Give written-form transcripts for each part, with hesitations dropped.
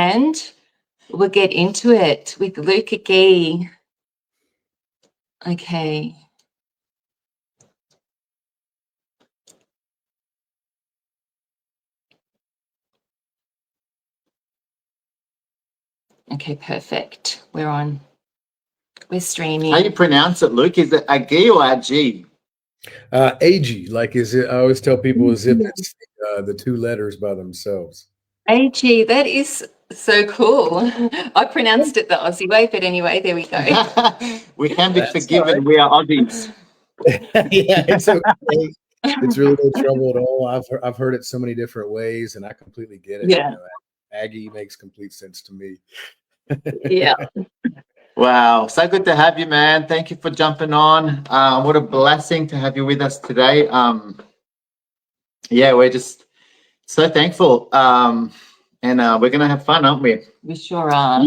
and we'll get into it with Luke Agee. Okay. Okay, perfect. We're on. We're streaming. How do you pronounce it, Luke? Is it Agee or Agee? Agee, like is it? I always tell people as if it's the two letters by themselves. Agee, that is so cool. I pronounced it the Aussie way, but anyway, there we go. We can be That's forgiven. right. We are Aussies. Yeah, it's okay. It's really no trouble at all. I've heard it so many different ways, and I completely get it. Yeah. You know, Agee makes complete sense to me. Yeah. Wow, so good to have you, man. Thank you for jumping on. What a blessing to have you with us today. Yeah, we're just so thankful. And we're gonna have fun, aren't we? We sure are.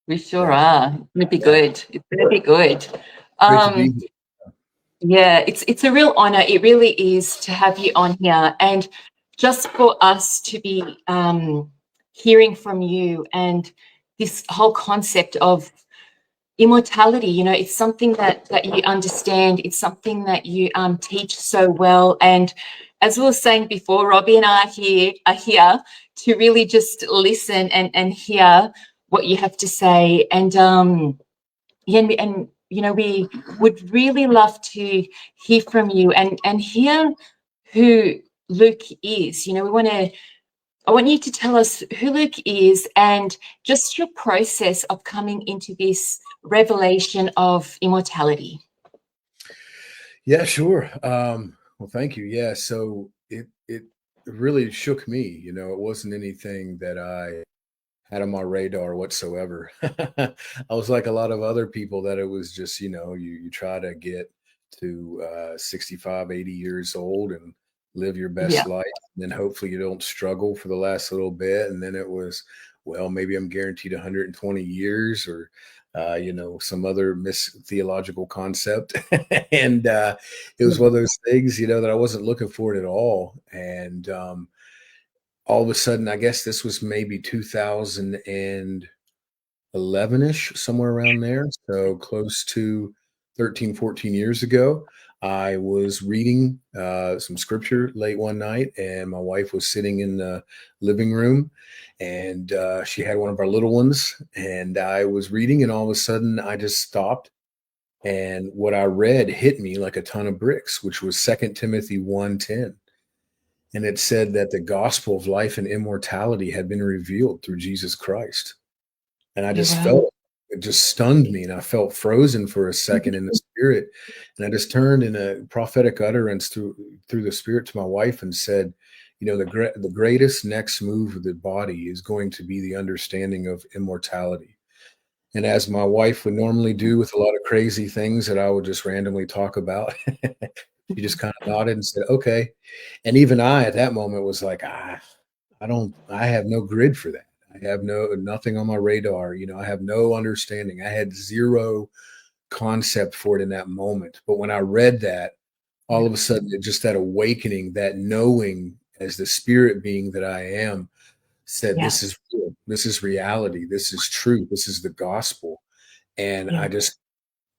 We sure Yeah. are. It's gonna be good. It's gonna be good. Great to be here. Yeah, it's a real honor. It really is to have you on here, and just for us to be hearing from you and this whole concept of immortality. You know, it's something that you understand. It's something that you teach so well. And as we were saying before, Robbie and I are here to really just listen and hear what you have to say. And yeah, and you know, we would really love to hear from you and hear who Luke is. You know, I want you to tell us who Luke is and just your process of coming into this revelation of immortality. Yeah, sure. Well, thank you. Yeah, so it really shook me. You know, it wasn't anything that I had on my radar whatsoever. I was like a lot of other people that it was just, you know, you try to get to 65, 80 years old and live your best life. And then hopefully you don't struggle for the last little bit. And then it was, well, maybe I'm guaranteed 120 years or, you know, some other theological concept. And it was one of those things, you know, that I wasn't looking for it at all. And all of a sudden, I guess this was maybe 2011-ish, somewhere around there. So close to 13, 14 years ago, I was reading some scripture late one night, and my wife was sitting in the living room, and she had one of our little ones, and I was reading, and all of a sudden, I just stopped. And what I read hit me like a ton of bricks, which was 2 Timothy 1:10. And it said that the gospel of life and immortality had been revealed through Jesus Christ. And I just felt it just stunned me. And I felt frozen for a second in the spirit. And I just turned in a prophetic utterance through the spirit to my wife and said, you know, the greatest next move of the body is going to be the understanding of immortality. And as my wife would normally do with a lot of crazy things that I would just randomly talk about, she just kind of nodded and said, okay. And even I, at that moment, was like, I have no grid for that. I have nothing on my radar. You know, I have no understanding. I had zero concept for it in that moment. But when I read that, all of a sudden, just that awakening, that knowing as the spirit being that I am, said, this is real. This is reality. This is truth. This is the gospel. And I just,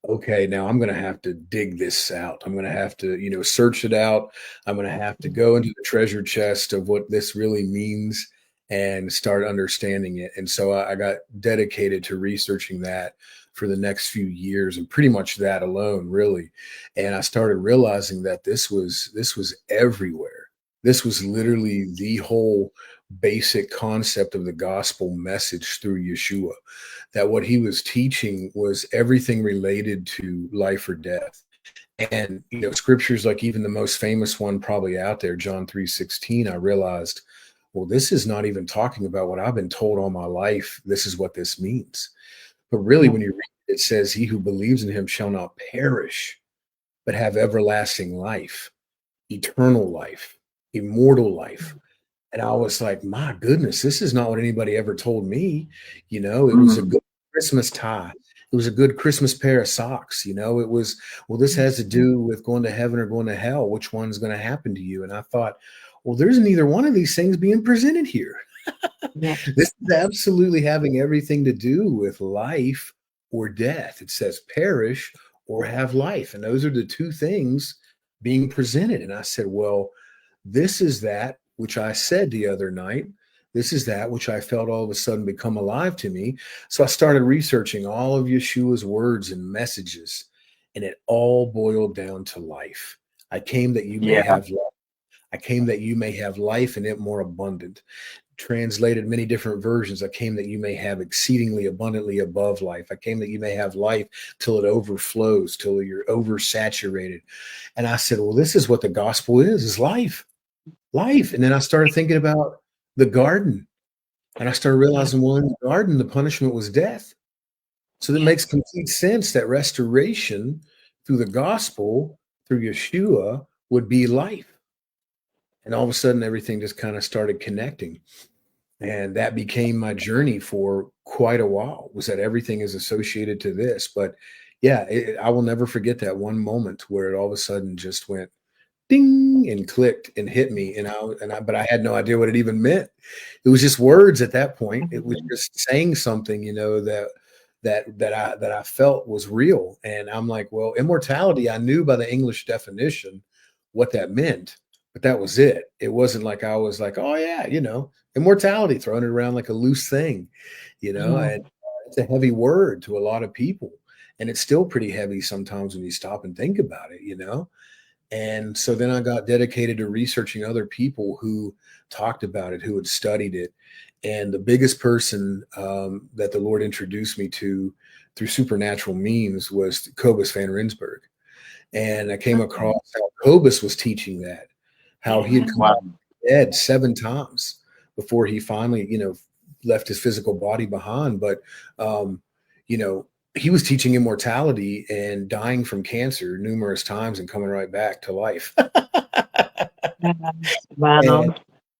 okay, now I'm going to have to dig this out. I'm going to have to, you know, search it out. I'm going to have to go into the treasure chest of what this really means and start understanding it. And so I got dedicated to researching that for the next few years, and pretty much that alone, really. And I started realizing that this was everywhere. This was literally the whole basic concept of the gospel message through Yeshua, that what he was teaching was everything related to life or death. And, you know, scriptures like even the most famous one probably out there, John 3:16, I realized, well, this is not even talking about what I've been told all my life. This is what this means. But really, when you read it, it says, he who believes in him shall not perish, but have everlasting life, eternal life, immortal life. And I was like, my goodness, this is not what anybody ever told me. You know, it was a good Christmas tie. It was a good Christmas pair of socks. You know, it was, well, this has to do with going to heaven or going to hell. Which one's going to happen to you? And I thought, well, there's neither one of these things being presented here. Yeah. This is absolutely having everything to do with life or death. It says perish or have life. And those are the two things being presented. And I said, well, this is that which I said the other night. This is that which I felt all of a sudden become alive to me. So I started researching all of Yeshua's words and messages, and it all boiled down to life. I came that you may Yeah. have life. I came that you may have life and it more abundant. Translated many different versions. I came that you may have exceedingly abundantly above life. I came that you may have life till it overflows, till you're oversaturated. And I said, well, this is what the gospel is life. Life. And then I started thinking about the garden. And I started realizing, well, in the garden, the punishment was death. So that makes complete sense that restoration through the gospel, through Yeshua, would be life. And all of a sudden, everything just kind of started connecting. And that became my journey for quite a while, was that everything is associated to this. But yeah, I will never forget that one moment where it all of a sudden just went ding and clicked and hit me. But I had no idea what it even meant. It was just words at that point. It was just saying something, that I felt was real. And I'm like, well, immortality, I knew by the English definition what that meant, but that was it. It wasn't like I was like, oh yeah, immortality, throwing it around like a loose thing, and it's a heavy word to a lot of people. And it's still pretty heavy sometimes when you stop and think about it, And so then I got dedicated to researching other people who talked about it, who had studied it. And the biggest person that the Lord introduced me to through supernatural means was Cobus van Rensburg. And I came across how Cobus was teaching that, how he had come out dead 7 times before he finally, left his physical body behind. But, he was teaching immortality and dying from cancer numerous times and coming right back to life. Wow.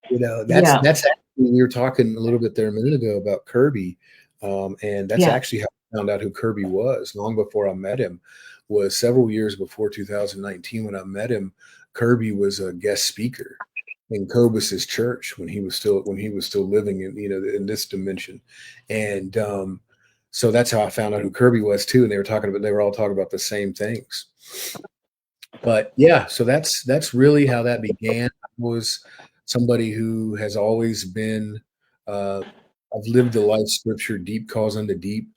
And, that's actually, we were talking a little bit there a minute ago about Kirby. And that's actually how I found out who Kirby was long before I met him. Was several years before 2019 when I met him. Kirby was a guest speaker in Cobus's church when he was still living in in this dimension, and so that's how I found out who Kirby was too. And they were all talking about the same things. But yeah, so that's really how that began. I was somebody who has always been. I've lived the life scripture, deep calls unto deep.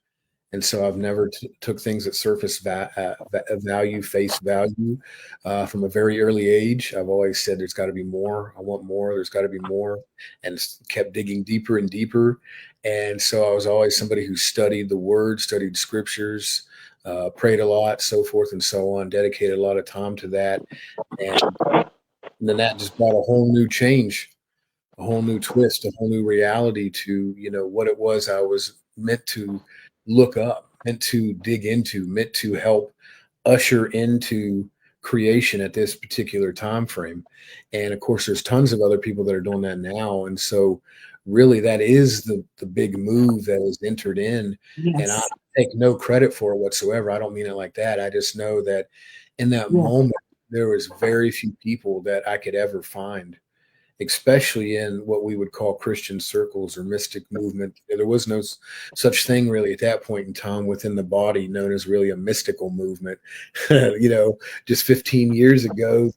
And so I've never took things at surface value, face value. From a very early age, I've always said there's got to be more. I want more. There's got to be more, and kept digging deeper and deeper. And so I was always somebody who studied the Word, studied scriptures, prayed a lot, so forth and so on. Dedicated a lot of time to that, and then that just brought a whole new change, a whole new twist, a whole new reality to what it was I was meant to look up, meant to dig into, meant to help usher into creation at this particular time frame. And of course, there's tons of other people that are doing that now. And so really that is the big move that is entered in. And I take no credit for it whatsoever. I don't mean it like that. I just know that in that moment, there was very few people that I could ever find, especially in what we would call Christian circles or mystic movement. There was no such thing really at that point in time within the body known as really a mystical movement. Just 15 years ago,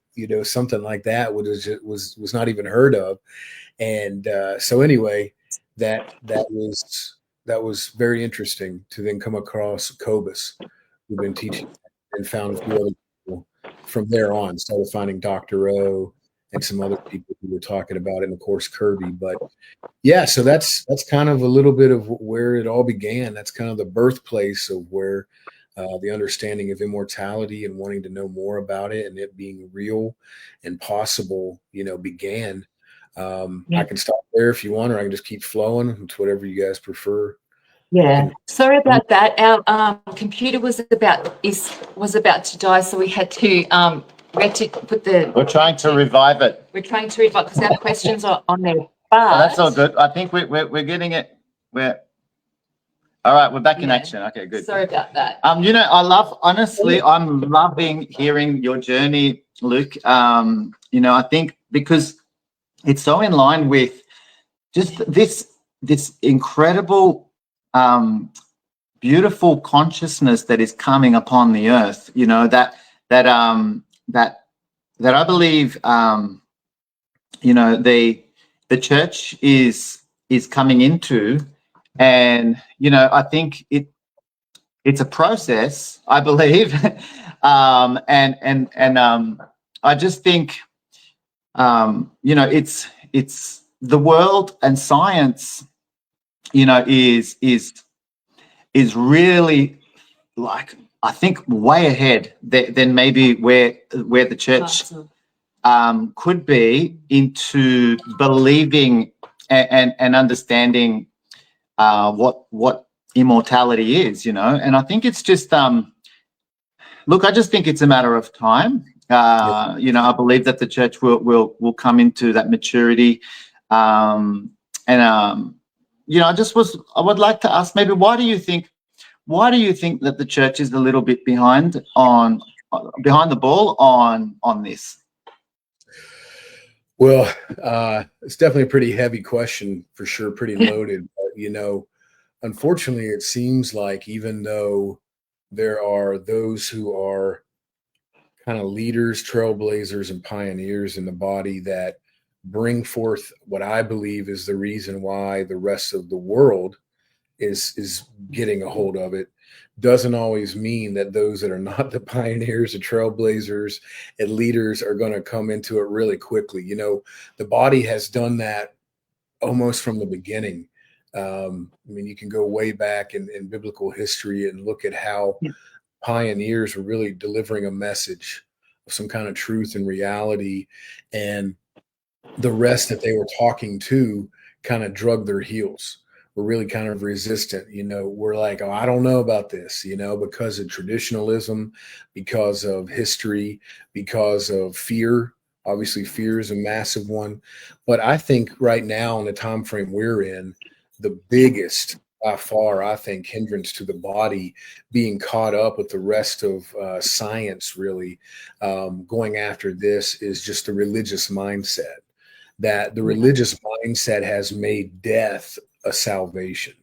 something like that was not even heard of. And so anyway, that was very interesting to then come across Cobus, who've been teaching, and found a few other people from there on. Started finding Dr. O and some other people who were talking about it, and of course Kirby. But yeah, so that's kind of a little bit of where it all began. That's kind of the birthplace of where the understanding of immortality and wanting to know more about it and it being real and possible, began. I can stop there if you want, or I can just keep flowing. It's whatever you guys prefer. Yeah. Sorry about that. Our computer was about to die, so we had to put the. We're trying to revive it. We're trying to revive because our questions are on there. But that's all good. I think we're getting it. All right. We're back in action. Okay, good. Sorry about that. I'm loving hearing your journey, Luke. I think because it's so in line with just this incredible, beautiful consciousness that is coming upon the earth. You know, that I believe, you know, the church is coming into, and you know, I think it's a process, I believe, and I just think, you know, it's the world and science, you know, is really, like, I think way ahead than maybe where the church could be into believing and understanding what immortality is, you know. And I think it's just look, I just think it's a matter of time. You know, I believe that the church will come into that maturity, and you know, I would like to ask, maybe, why do you think that the church is a little bit behind the ball on this? Well, it's definitely a pretty heavy question for sure, pretty loaded. But, you know, unfortunately, it seems like even though there are those who are kind of leaders, trailblazers, and pioneers in the body that bring forth what I believe is the reason why the rest of the world is getting a hold of it, doesn't always mean that those that are not the pioneers, the trailblazers, and leaders are going to come into it really quickly. You know, the body has done that almost from the beginning. I mean, you can go way back in biblical history and look at how pioneers were really delivering a message of some kind of truth and reality, and the rest that they were talking to kind of drug their heels. We're really kind of resistant. You know, we're like, oh, I don't know about this, you know, because of traditionalism, because of history, because of fear. Obviously, fear is a massive one. But I think right now, in the time frame we're in, the biggest by far, I think, hindrance to the body being caught up with the rest of science, really going after this, is just the religious mindset. That the religious mindset has made death a salvation,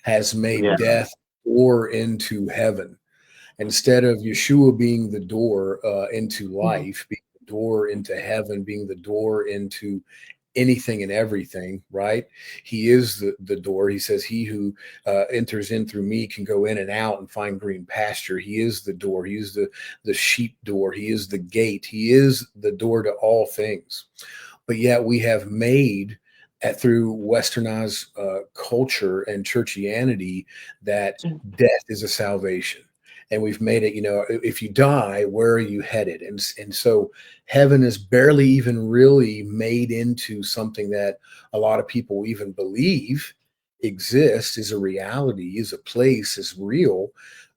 has made death door into heaven. Instead of Yeshua being the door into life, being the door into heaven, being the door into anything and everything, right? He is the door. He says, he who enters in through me can go in and out and find green pasture. He is the door. He is the sheep door. He is the gate. He is the door to all things. But yet we have made through westernized culture and churchianity that death is a salvation. And we've made it, you know, if you die, where are you headed? And so heaven is barely even really made into something that a lot of people even believe exists, is a reality, is a place, is real.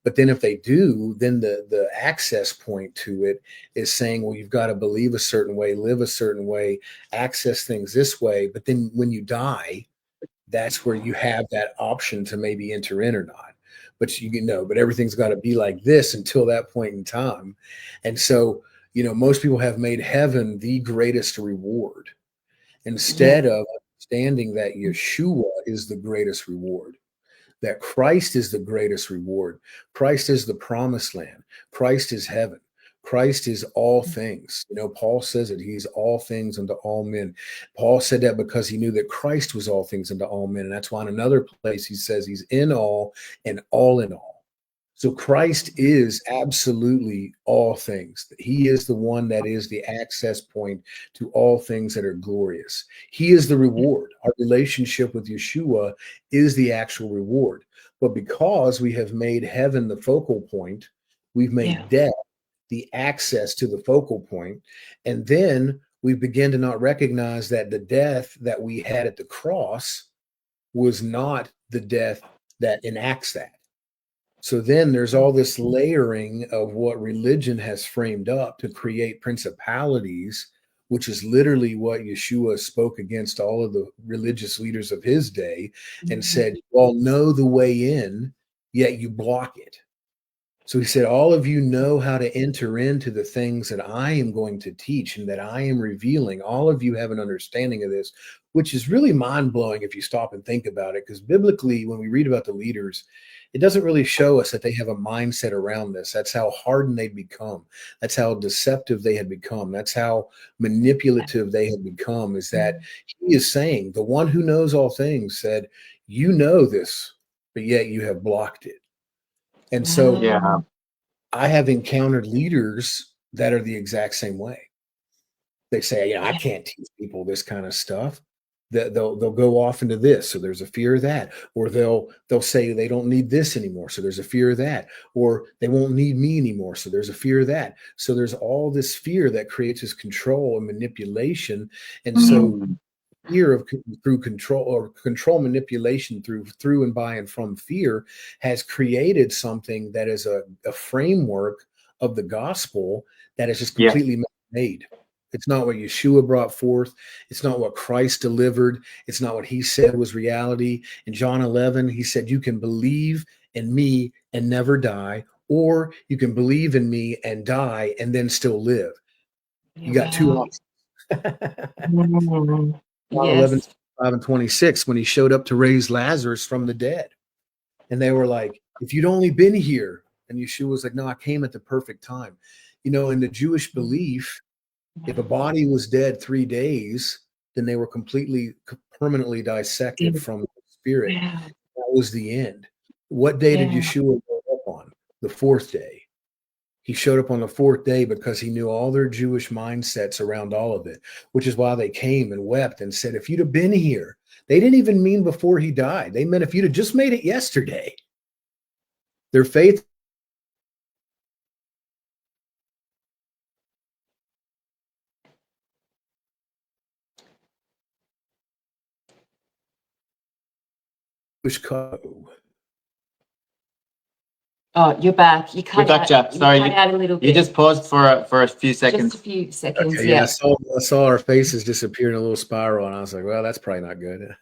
But then if they do, then the access point to it is saying, well, you've got to believe a certain way, live a certain way, access things this way. But then when you die, that's where you have that option to maybe enter in or not. But you know, but everything's got to be like this until that point in time. And so, you know, most people have made heaven the greatest reward instead of understanding that Yeshua is the greatest reward, that Christ is the greatest reward. Christ is the promised land. Christ is heaven. Christ is all things. You know, Paul says it. He's all things unto all men. Paul said that because he knew that Christ was all things unto all men. And that's why in another place he says he's in all and all in all. So Christ is absolutely all things. He is the one that is the access point to all things that are glorious. He is the reward. Our relationship with Yeshua is the actual reward. But because we have made heaven the focal point, we've made death the access to the focal point. And then we begin to not recognize that the death that we had at the cross was not the death that enacts that. So then there's all this layering of what religion has framed up to create principalities, which is literally what Yeshua spoke against all of the religious leaders of his day and said, you all know the way in, yet you block it. So he said, all of you know how to enter into the things that I am going to teach and that I am revealing. All of you have an understanding of this, which is really mind blowing if you stop and think about it. Because biblically, when we read about the leaders, it doesn't really show us that they have a mindset around this. That's how hardened they'd become. That's how deceptive they had become. That's how manipulative they had become, is that he is saying, the one who knows all things said, you know this, but yet you have blocked it. And so Yeah. I have encountered leaders that are the exact same way. They say, I can't teach people this kind of stuff. They'll go off into this, so there's a fear of that, or they'll say they don't need this anymore, so there's a fear of that, or they won't need me anymore, so there's a fear of that. So there's all this fear that creates this control and manipulation, and so fear of through control, or control manipulation through and by and from fear, has created something that is a framework of the gospel that is just completely made. It's not what Yeshua brought forth. It's not what Christ delivered. It's not what he said was reality. In John 11, he said, you can believe in me and never die, or you can believe in me and die and then still live. You got two options. John 11, 5 and 26, when he showed up to raise Lazarus from the dead. And they were like, if you'd only been here. And Yeshua was like, no, I came at the perfect time. In the Jewish belief, if a body was dead 3 days, then they were completely, permanently dissected from the spirit. That was the end. What day did Yeshua go up on? The fourth day. He showed up on the fourth day because he knew all their Jewish mindsets around all of it, which is why they came and wept and said, if you'd have been here. They didn't even mean before he died. They meant if you'd have just made it yesterday. Their faith was cut. Oh, you're back. You cut We're back, out. Jeff. Sorry, you cut out a little bit. You just paused for a few seconds. Just a few seconds. Okay, yeah. I saw our faces disappear in a little spiral, and I was like, well, that's probably not good.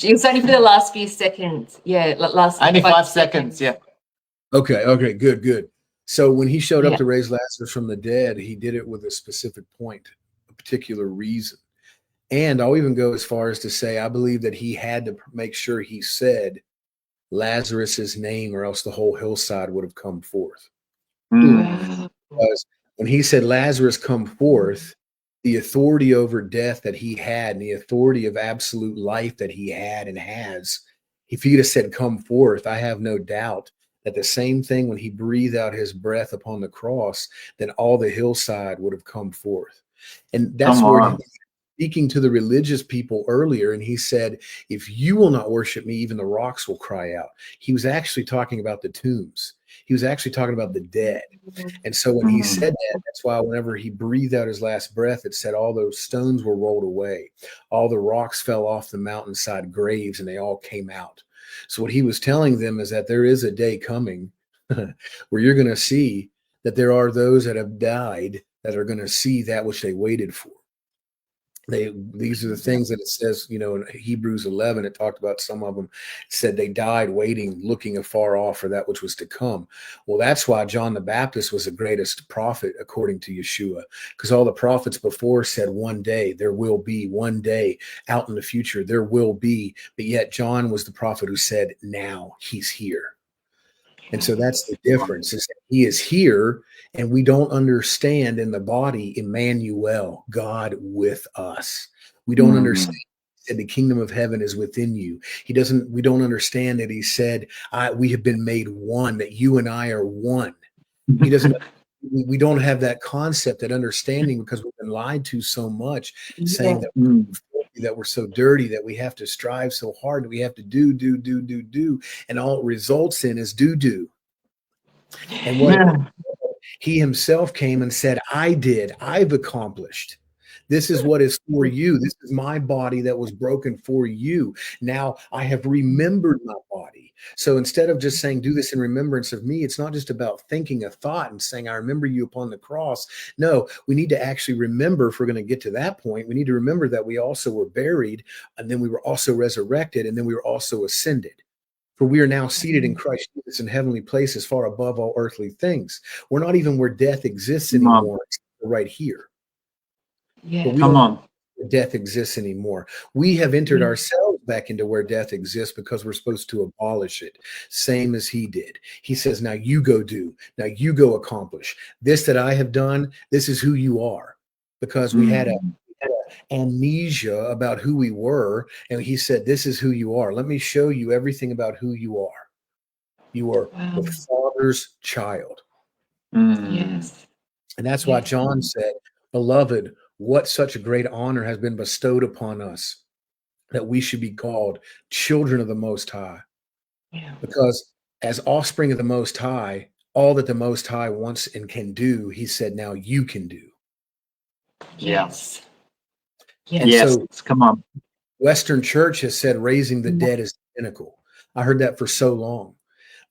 It was only for the last few seconds. Yeah, last only 5 seconds. Yeah. Okay, good. So when he showed up to raise Lazarus from the dead, he did it with a specific point, a particular reason. And I'll even go as far as to say, I believe that he had to make sure he said Lazarus's name, or else the whole hillside would have come forth. Because when he said, Lazarus, come forth, the authority over death that he had and the authority of absolute life that he had and has, if he'd have said, come forth, I have no doubt that the same thing when he breathed out his breath upon the cross, then all the hillside would have come forth. And that's where he was speaking to the religious people earlier, and he said, if you will not worship me, even the rocks will cry out. He was actually talking about the tombs. He was actually talking about the dead. And so when he said that, that's why whenever he breathed out his last breath, it said all those stones were rolled away. All the rocks fell off the mountainside graves and they all came out. So what he was telling them is that there is a day coming where you're going to see that there are those that have died that are going to see that which they waited for. These are the things that it says, in Hebrews 11, it talked about some of them said they died waiting, looking afar off for that which was to come. Well, that's why John the Baptist was the greatest prophet, according to Yeshua, because all the prophets before said one day there will be, one day out in the future there will be, but yet John was the prophet who said now he's here. And so that's the difference, is that he is here and we don't understand in the body, Emmanuel, God with us. We don't understand that the kingdom of heaven is within you. We don't understand that he said, we have been made one, that you and I are one. He doesn't, we don't have that concept, that understanding, because we've been lied to so much, saying that we're so dirty, that we have to strive so hard, that we have to do, and all it results in is do. And what he himself came and said, I've accomplished. This is what is for you. This is my body that was broken for you. Now I have remembered my body. So instead of just saying, do this in remembrance of me, it's not just about thinking a thought and saying, I remember you upon the cross. No, we need to actually remember, if we're going to get to that point, we need to remember that we also were buried, and then we were also resurrected, and then we were also ascended. For we are now seated in Christ Jesus in heavenly places, far above all earthly things. We're not even where death exists Come on. anymore, right here. Yeah. But we Come don't on. know where death exists anymore. We have entered Yeah. ourselves back into where death exists because we're supposed to abolish it, same as he did. He says, now you go do, now you go accomplish. This that I have done, this is who you are. Because we had a amnesia about who we were, and he said, this is who you are. Let me show you everything about who you are. You are Wow. the Father's child. Yes. And that's why Yeah. John said, beloved, what such a great honor has been bestowed upon us that we should be called children of the Most High. Yeah. Because as offspring of the Most High, all that the Most High wants and can do, he said, now you can do. Yes. And Yes. so Come on. Western church has said raising the dead is the pinnacle. I heard that for so long.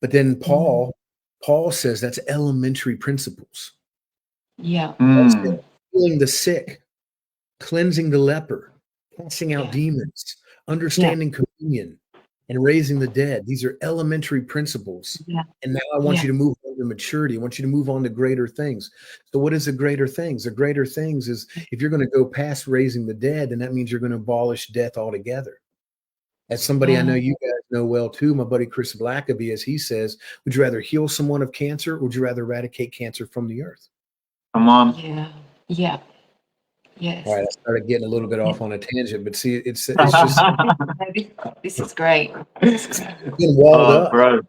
But then Paul says that's elementary principles. Yeah. Healing the sick, cleansing the leper, casting out Yeah. demons, understanding communion, and raising the dead. These are elementary principles. Yeah. And now I want Yeah. you to move on to maturity. I want you to move on to greater things. So what is the greater things? The greater things is if you're going to go past raising the dead, then that means you're going to abolish death altogether. As somebody I know you guys know well too, my buddy Chris Blackaby, as he says, would you rather heal someone of cancer or would you rather eradicate cancer from the earth? Come on. Yeah. Yeah. Yes. All right, I started getting a little bit off on a tangent, but see, it's just This is great. it's been walled up. Bro.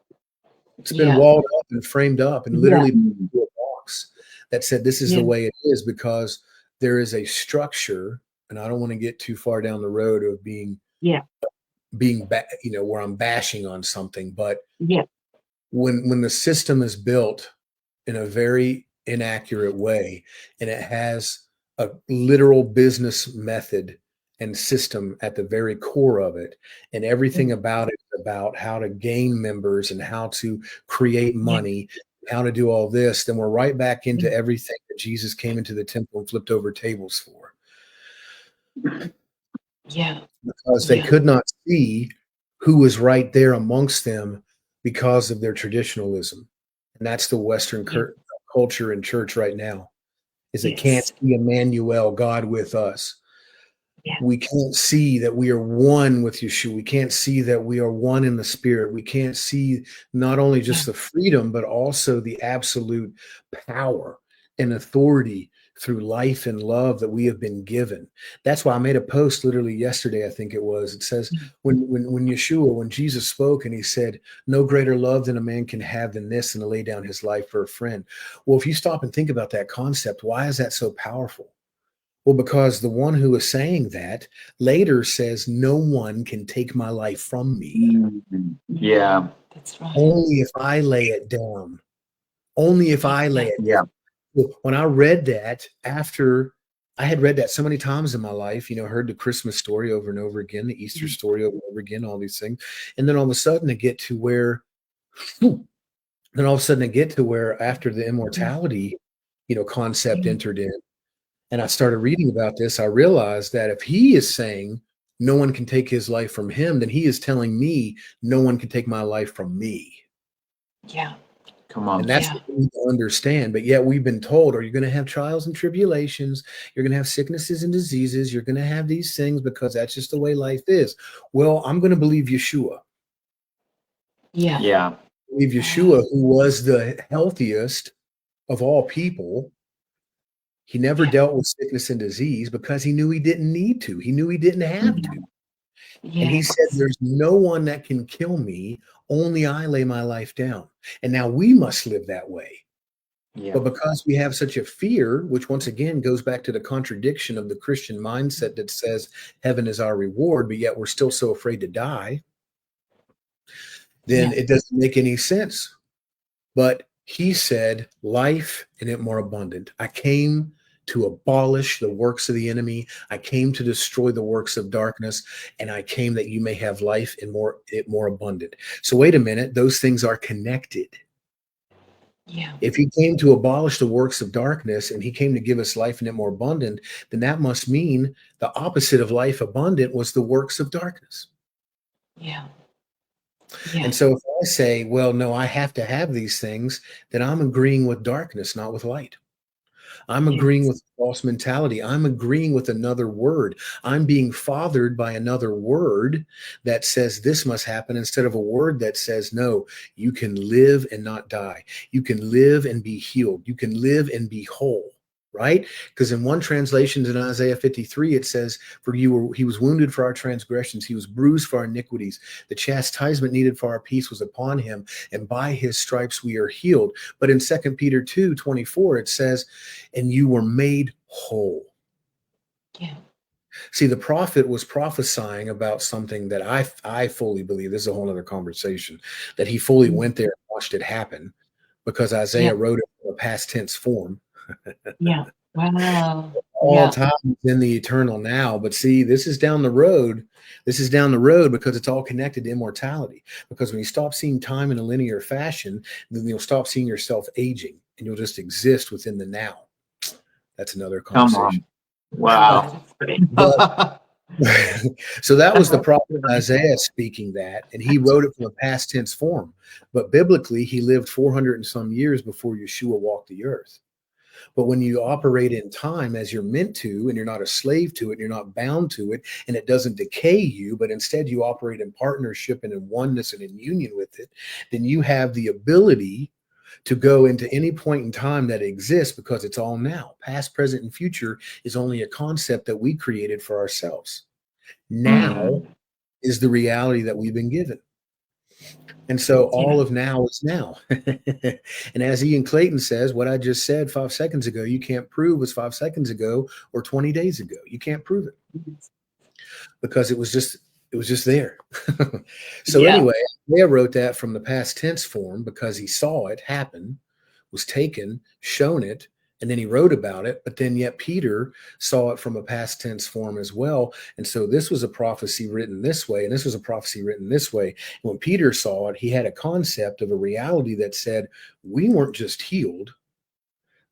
It's been walled up and framed up and literally put into a box that said this is the way it is because there is a structure, and I don't want to get too far down the road of being where I'm bashing on something, but when the system is built in a very inaccurate way and it has a literal business method and system at the very core of it, and everything about it is about how to gain members and how to create money, how to do all this, then we're right back into everything that Jesus came into the temple and flipped over tables for. Yeah. Because they could not see who was right there amongst them because of their traditionalism. And that's the Western culture and church right now, is they can't see Emmanuel, God with us. We can't see that we are one with Yeshua. We can't see that we are one in the spirit. We can't see not only just the freedom, but also the absolute power and authority through life and love that we have been given. That's why I made a post literally yesterday, I think it was. It says, when Jesus spoke and he said, no greater love than a man can have than this and to lay down his life for a friend. Well, if you stop and think about that concept, why is that so powerful? Well, because the one who is saying that later says, no one can take my life from me. Yeah. That's right. Only if I lay it down. Only if I lay it down. When I read that, after I had read that so many times in my life, heard the Christmas story over and over again, the Easter story over and over again, all these things. And then all of a sudden I get to where after the immortality, concept entered in, and I started reading about this, I realized that if he is saying no one can take his life from him, then he is telling me no one can take my life from me. Yeah. Come on. And that's what we need to understand. But yet we've been told, are you going to have trials and tribulations? You're going to have sicknesses and diseases. You're going to have these things because that's just the way life is. Well, I'm going to believe Yeshua. Yeah. Believe Yeshua, who was the healthiest of all people. He never dealt with sickness and disease because he knew he didn't need to. He knew he didn't have to. And he said, there's no one that can kill me. Only I lay my life down. And now we must live that way. But because we have such a fear, which once again goes back to the contradiction of the Christian mindset that says heaven is our reward, but yet we're still so afraid to die, then it doesn't make any sense. But he said, life and it more abundant. I came to abolish the works of the enemy. I came to destroy the works of darkness, and I came that you may have life and it more abundant. So wait a minute, those things are connected. Yeah. If he came to abolish the works of darkness and he came to give us life and it more abundant, then that must mean the opposite of life abundant was the works of darkness. Yeah. Yeah. And so if I say, well, no, I have to have these things, then I'm agreeing with darkness, not with light. I'm agreeing with false mentality. I'm agreeing with another word. I'm being fathered by another word that says this must happen instead of a word that says, no, you can live and not die. You can live and be healed. You can live and be whole. Right? Because in one translation in Isaiah 53, it says, he was wounded for our transgressions. He was bruised for our iniquities. The chastisement needed for our peace was upon him. And by his stripes we are healed. But in 2 Peter 2:24, it says, and you were made whole. Yeah. See, the prophet was prophesying about something that I fully believe, this is a whole other conversation, that he fully went there and watched it happen, because Isaiah wrote it in a past tense form. Yeah. Wow. All time is in the eternal now. But see, this is down the road. This is down the road because it's all connected to immortality. Because when you stop seeing time in a linear fashion, then you'll stop seeing yourself aging and you'll just exist within the now. That's another conversation. Wow. But, so that was the prophet Isaiah speaking that, and he wrote it from a past tense form. But biblically, he lived 400 and some years before Yeshua walked the earth. But when you operate in time as you're meant to, and you're not a slave to it, and you're not bound to it, and it doesn't decay you, but instead you operate in partnership and in oneness and in union with it, then you have the ability to go into any point in time that exists, because it's all now. Past, present, and future is only a concept that we created for ourselves. Now is the reality that we've been given. And so all of now is now. And as Ian Clayton says, what I just said 5 seconds ago, you can't prove was 5 seconds ago or 20 days ago. You can't prove it because it was just there. So anyway, Isaiah wrote that from the past tense form because he saw it happen, was taken, shown it, and then he wrote about it. But then yet Peter saw it from a past tense form as well. And so this was a prophecy written this way, and this was a prophecy written this way. And when Peter saw it, he had a concept of a reality that said, we weren't just healed.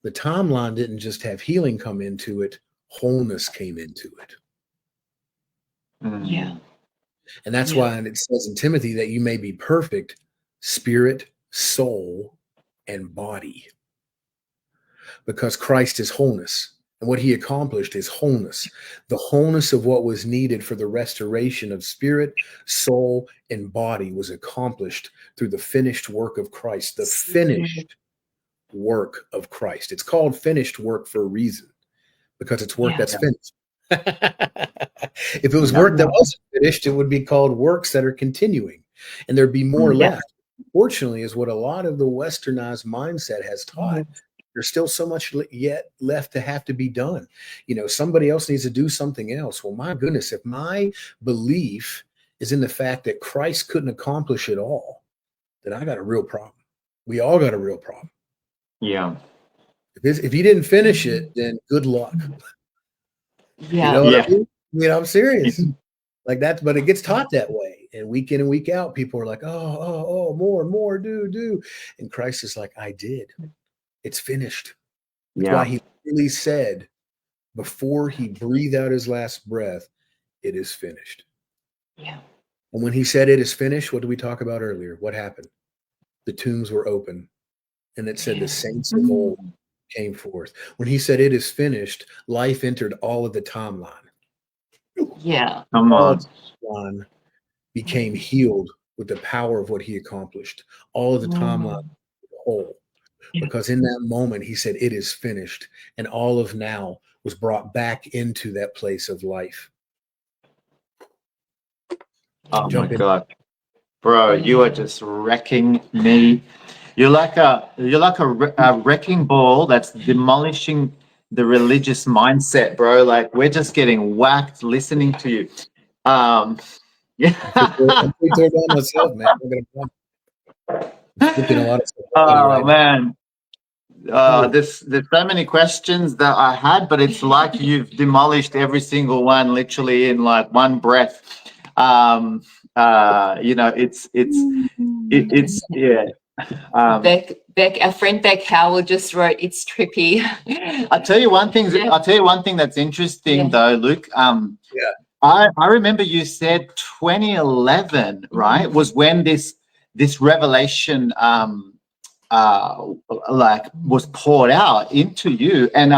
The timeline didn't just have healing come into it, wholeness came into it. Yeah. And that's why it says in Timothy that you may be perfect, spirit, soul, and body. Because Christ is wholeness. And what he accomplished is wholeness. The wholeness of what was needed for the restoration of spirit, soul, and body was accomplished through the finished work of Christ. The finished work of Christ. It's called finished work for a reason, because it's work that's finished. If it was work that wasn't finished, it would be called works that are continuing, and there'd be more left. Unfortunately, is what a lot of the westernized mindset has taught. There's still so much yet left to have to be done. You know, somebody else needs to do something else. Well, my goodness, if my belief is in the fact that Christ couldn't accomplish it all, then I got a real problem. We all got a real problem. Yeah. If he didn't finish it, then good luck. Yeah. You know what I mean? You know, I'm serious. Like that, but it gets taught that way. And week in and week out, people are like, oh, more, do. And Christ is like, I did. It's finished. That's why he really said, before he breathed out his last breath, it is finished. Yeah. And when he said it is finished, what did we talk about earlier? What happened? The tombs were open. And it said the saints of old came forth. When he said it is finished, life entered all of the timeline. Yeah. Come on. Timeline became healed with the power of what he accomplished. All of the timeline whole. Because in that moment, he said, it is finished. And all of now was brought back into that place of life. Oh my God. Bro, you are just wrecking me. You're like a wrecking ball that's demolishing the religious mindset, bro. Like, we're just getting whacked listening to you. I'm pretty tore down myself, man. I'm thinking a lot of stuff. Oh man. There's so many questions that I had, but it's like you've demolished every single one literally in like one breath. You know, it's Beck, our friend Beck Howell just wrote, it's trippy. I'll tell you one thing that's interesting though, Luke. I remember you said 2011, right? Was when this revelation like was poured out into you. And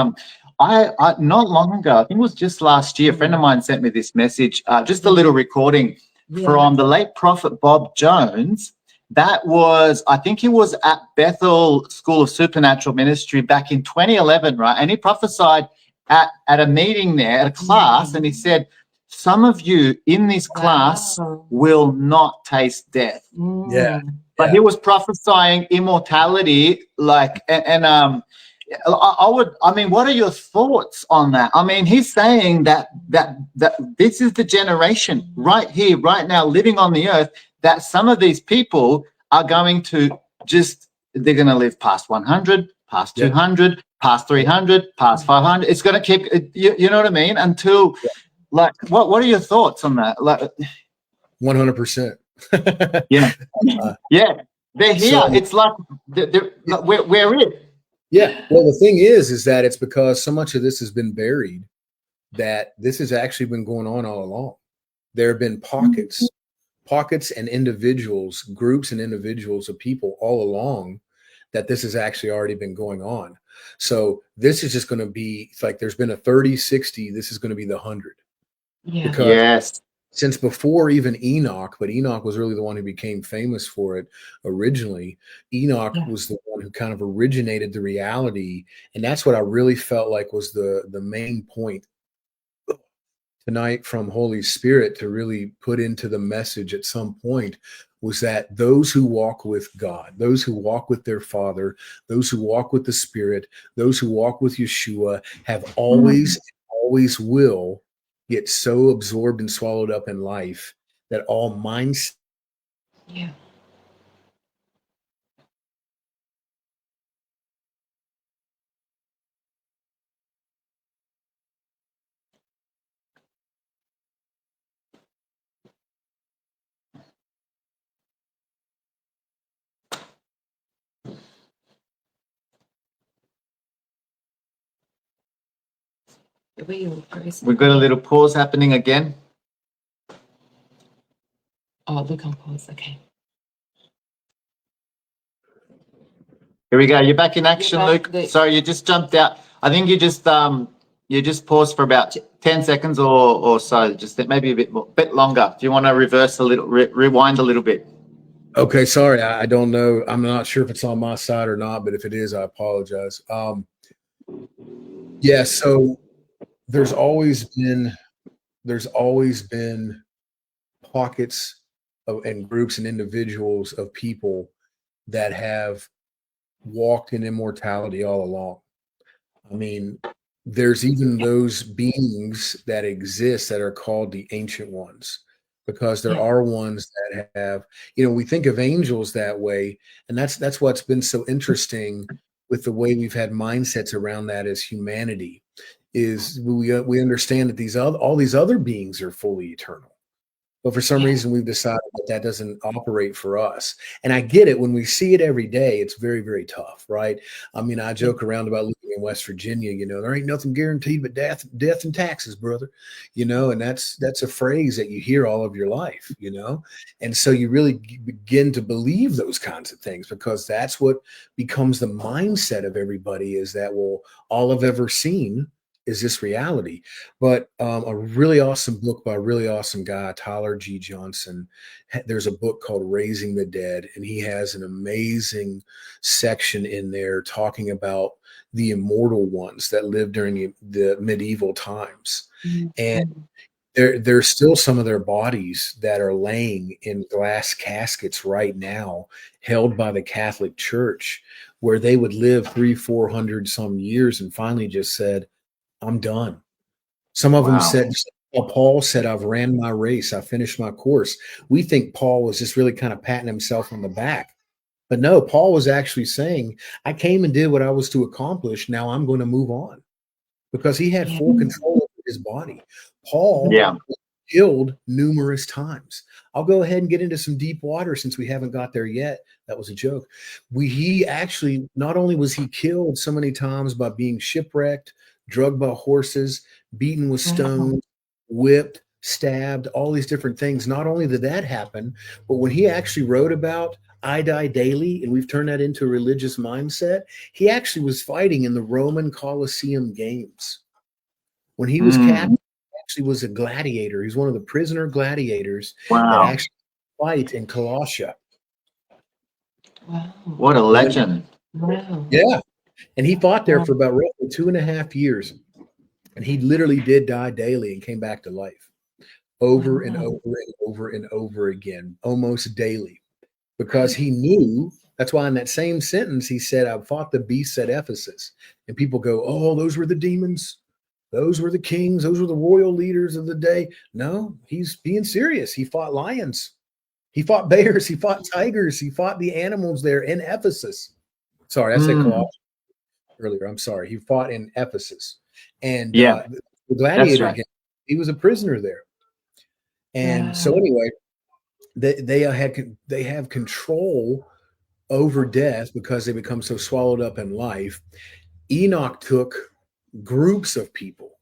I not long ago, I think it was just last year, a friend of mine sent me this message, just a little recording from the late prophet Bob Jones. That was, I think he was at Bethel School of Supernatural Ministry back in 2011, right? And he prophesied at a meeting there, at a class, and he said, some of you in this class will not taste death. Yeah. But he was prophesying immortality, like, and I mean, what are your thoughts on that? I mean, he's saying that this is the generation right here, right now, living on the earth, that some of these people are going to they're going to live past 100, past 200, past 300, past 500. It's going to keep, you know what I mean? Until, like, what are your thoughts on that? Like, 100%. yeah. Yeah. They're here. So, it's like we're it. Yeah. Well, the thing is that it's because so much of this has been buried that this has actually been going on all along. There have been pockets and individuals, groups and individuals of people all along that this has actually already been going on. So this is just going to be, it's like there's been a 30, 60, this is going to be the 100. Yeah. Because since before even Enoch, but Enoch was really the one who became famous for it originally. Enoch was the one who kind of originated the reality. And that's what I really felt like was the main point tonight from Holy Spirit to really put into the message at some point, was that those who walk with God, those who walk with their Father, those who walk with the Spirit, those who walk with Yeshua have always will get so absorbed and swallowed up in life that all minds. Yeah. We've got a little pause happening again. Oh, look on pause. Okay. Here we go. You're back in action, Luke. Sorry, you just jumped out. I think you just paused for about 10 seconds or so, just maybe a bit longer. Do you want to reverse a little, rewind a little bit? Okay, sorry. I don't know. I'm not sure if it's on my side or not, but if it is, I apologize. Yeah, so there's always been pockets and groups and individuals of people that have walked in immortality all along. I mean, there's even those beings that exist that are called the ancient ones, because there are ones that have, we think of angels that way. And that's what's been so interesting with the way we've had mindsets around that as humanity, is we understand that all these other beings are fully eternal. But for some reason, we've decided that doesn't operate for us. And I get it. When we see it every day, it's very, very tough, right? I mean, I joke around about living in West Virginia, there ain't nothing guaranteed but death and taxes, brother, and that's a phrase that you hear all of your life, and so you really begin to believe those kinds of things, because that's what becomes the mindset of everybody, is that, well, all I've ever seen is this reality. But a really awesome book by a really awesome guy, Tyler G. Johnson. There's a book called Raising the Dead, and he has an amazing section in there talking about the immortal ones that lived during the medieval times. Mm-hmm. And there's still some of their bodies that are laying in glass caskets right now, held by the Catholic Church, where they would live 300-400 some years and finally just said, I'm done. Some of them said, Paul said, I've ran my race. I finished my course. We think Paul was just really kind of patting himself on the back. But no, Paul was actually saying, I came and did what I was to accomplish. Now I'm going to move on, because he had full control of his body. Paul was killed numerous times. I'll go ahead and get into some deep water since we haven't got there yet. That was a joke. He actually, not only was he killed so many times by being shipwrecked, drugged by horses, beaten with stones, whipped, stabbed, all these different things. Not only did that happen, but when he actually wrote about I die daily, and we've turned that into a religious mindset, he actually was fighting in the Roman Colosseum games. When he was captured, he actually was a gladiator. He's one of the prisoner gladiators that Wow. actually fight in Colossia. Wow. What a legend. Wow. Yeah. And he fought there for about roughly 2.5 years. And he literally did die daily and came back to life over and over and over and over again, almost daily, because he knew. That's why in that same sentence, he said, I fought the beasts at Ephesus. And people go, oh, those were the demons. Those were the kings. Those were the royal leaders of the day. No, he's being serious. He fought lions. He fought bears. He fought tigers. He fought the animals there in Ephesus. Sorry, I said Colossus earlier. I'm sorry. He fought in Ephesus. And the gladiator right. game, he was a prisoner there. And so anyway, they have control over death because they become so swallowed up in life. Enoch took groups of people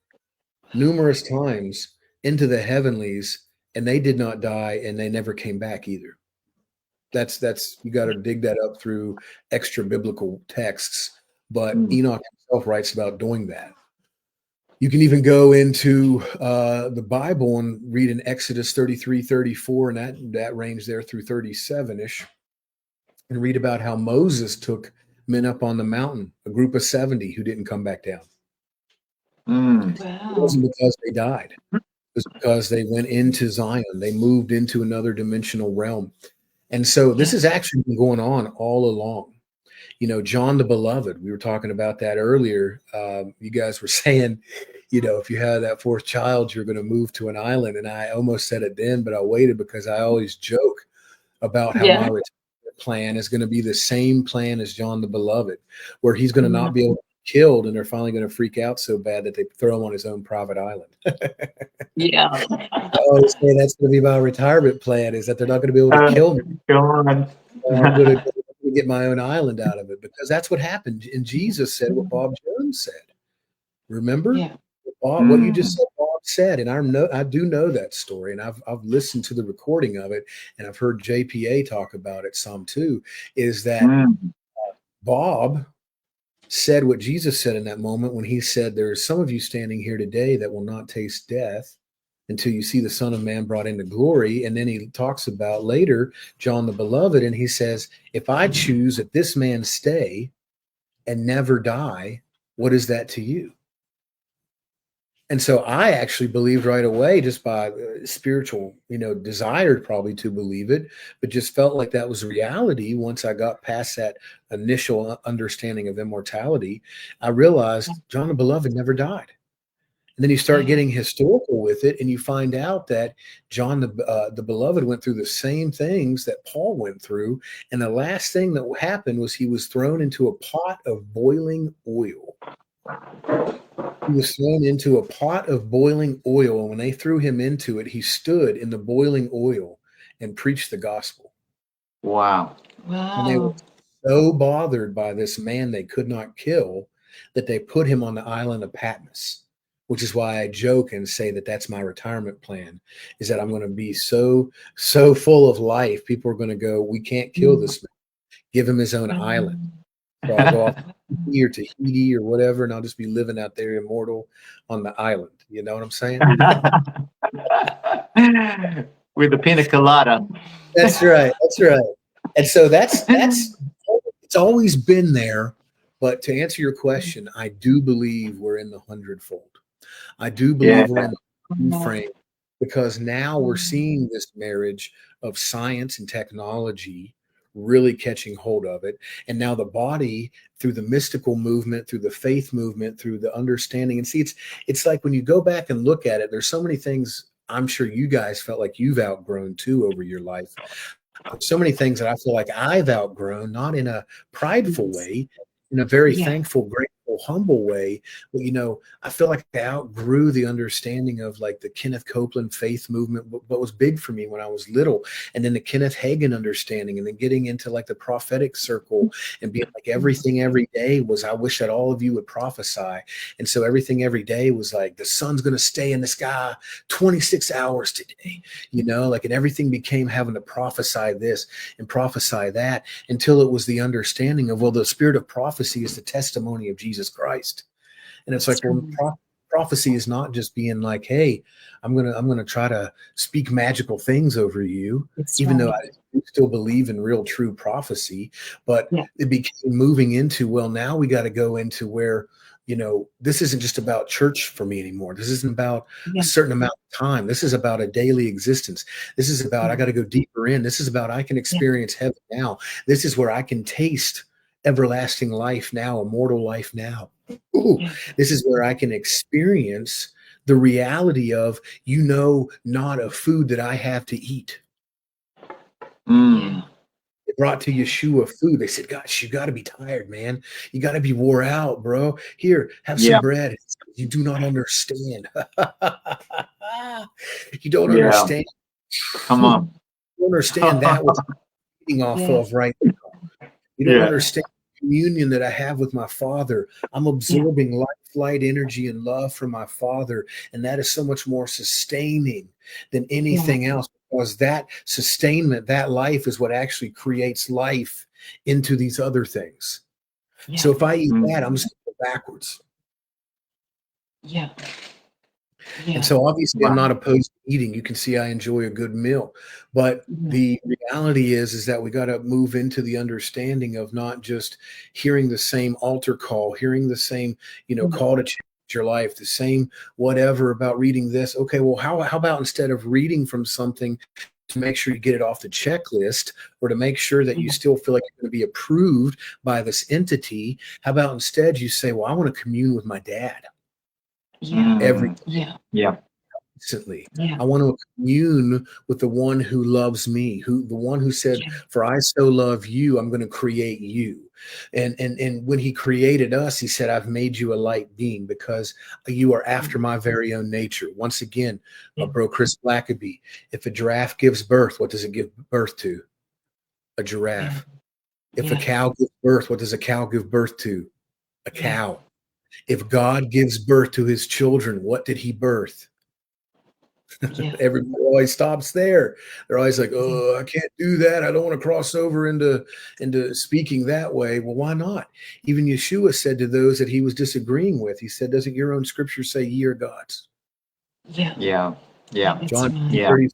numerous times into the heavenlies, and they did not die, and they never came back either. That's you got to dig that up through extra biblical texts, but Enoch himself writes about doing that. You can even go into the Bible and read in Exodus 33, 34, and that range there through 37-ish, and read about how Moses took men up on the mountain, a group of 70 who didn't come back down. It wasn't because they died. It was because they went into Zion. They moved into another dimensional realm. And so this has actually been going on all along. You know, John the Beloved, we were talking about that earlier. You guys were saying, you know, if you have that fourth child, you're going to move to an island. And I almost said it then, but I waited because I always joke about how my retirement plan is going to be the same plan as John the Beloved, where he's going to not be able to be killed, and they're finally going to freak out so bad that they throw him on his own private island. I always say that's going to be my retirement plan, is that they're not going to be able to kill me. I'm going to get my own island out of it, because that's what happened. And Jesus said what Bob Jones said. Remember? What you just said, Bob said, and I do know that story, and I've listened to the recording of it, and I've heard JPA talk about it some too, is that Bob said what Jesus said in that moment when he said, there's some of you standing here today that will not taste death until you see the Son of Man brought into glory. And then he talks about later John the Beloved, and he says, if I choose that this man stay and never die, what is that to you? And so I actually believed right away, just by spiritual, desired probably to believe it, but just felt like that was reality. Once I got past that initial understanding of immortality, I realized John the Beloved never died. And then you start getting historical with it, and you find out that John the Beloved went through the same things that Paul went through. And the last thing that happened was he was thrown into a pot of boiling oil. He was thrown into a pot of boiling oil, and when they threw him into it, he stood in the boiling oil and preached the gospel. Wow. And they were so bothered by this man they could not kill that they put him on the island of Patmos, which is why I joke and say that that's my retirement plan, is that I'm going to be so full of life. People are going to go, we can't kill this man. Give him his own island. So I'll go off or Tahiti or whatever, and I'll just be living out there immortal on the island. You know what I'm saying? With the pina colada. That's right. That's right. And so that's it's always been there. But to answer your question, I do believe we're in the 100-fold. I do believe we're in the new frame, because now we're seeing this marriage of science and technology really catching hold of it. And now the body, through the mystical movement, through the faith movement, through the understanding. And see, it's like when you go back and look at it, there's so many things I'm sure you guys felt like you've outgrown too over your life. There's so many things that I feel like I've outgrown, not in a prideful way, in a very thankful, grateful humble way. But, you know, I feel like I outgrew the understanding of like the Kenneth Copeland faith movement, what was big for me when I was little. And then the Kenneth Hagin understanding, and then getting into like the prophetic circle and being like everything every day was, I wish that all of you would prophesy. And so everything every day was like, the sun's going to stay in the sky 26 hours today, you know, like, and everything became having to prophesy this and prophesy that, until it was the understanding of, well, the spirit of prophecy is the testimony of Jesus Christ. And it's like, well, prophecy is not just being like, hey, I'm gonna try to speak magical things over you, even though I still believe in real true prophecy. But it became moving into, well, now we got to go into where, you know, this isn't just about church for me anymore. This isn't about a certain amount of time. This is about a daily existence. This is about, I got to go deeper in. This is about, I can experience heaven now. This is where I can taste everlasting life now, immortal life now. Ooh, this is where I can experience the reality of, you know, not a food that I have to eat. They brought to Yeshua food. They said, gosh, you got to be tired, man. You got to be wore out, bro. Here, have some bread. You do not understand. You don't understand. Come on. You don't understand that what I'm eating off of right now. You don't understand the communion that I have with my Father. I'm absorbing life, light, energy, and love from my Father. And that is so much more sustaining than anything else, because that sustainment, that life is what actually creates life into these other things. So if I eat that, I'm just going to go backwards. And so obviously I'm not opposed to eating. You can see I enjoy a good meal. But the reality is that we got to move into the understanding of not just hearing the same altar call, hearing the same, you know, call to change your life, the same whatever about reading this. Okay, well, how about instead of reading from something to make sure you get it off the checklist, or to make sure that you still feel like you're going to be approved by this entity, how about instead you say, well, I want to commune with my dad. Every instantly. I want to commune with the one who loves me, the one who said, for I so love you, I'm going to create you. And when he created us, he said, I've made you a light being because you are after my very own nature. Once again, my bro Chris Blackaby, if a giraffe gives birth, what does it give birth to? A giraffe. If a cow gives birth, what does a cow give birth to? A cow. If God gives birth to his children, what did he birth? Everybody always stops there. They're always like, oh, I can't do that. I don't want to cross over into speaking that way. Well, why not? Even Yeshua said to those that he was disagreeing with, he said, doesn't your own scripture say ye are gods? John 30,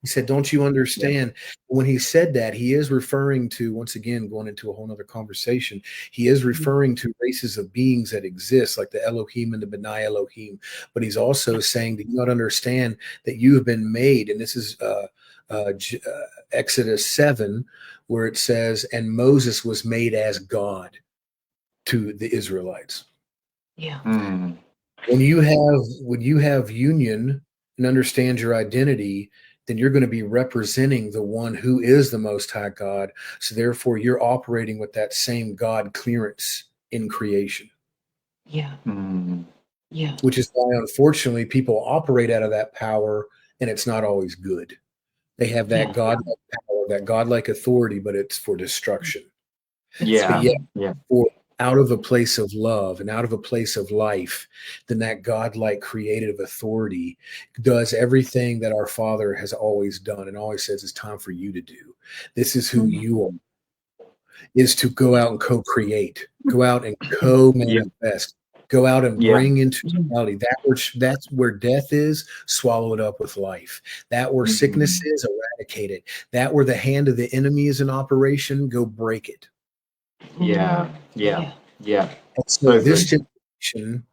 he said, don't you understand? When he said that, he is referring to, once again, going into a whole nother conversation, he is referring to races of beings that exist, like the Elohim and the Benai Elohim. But he's also saying, do you not understand that you have been made? And this is Exodus 7, where it says, and Moses was made as God to the Israelites. When you have union and understand your identity, then you're going to be representing the one who is the Most High God. So therefore, you're operating with that same God clearance in creation. Which is why, unfortunately, people operate out of that power, and it's not always good. They have that godlike power, that godlike authority, but it's for destruction. For out of a place of love and out of a place of life, then that godlike creative authority does everything that our Father has always done and always says it's time for you to do. This is who you are, is to go out and co-create, go out and co-manifest, go out and bring into reality that's where death is, swallow it up with life. That where sickness is, eradicate it. That where the hand of the enemy is in operation, go break it. And so this generation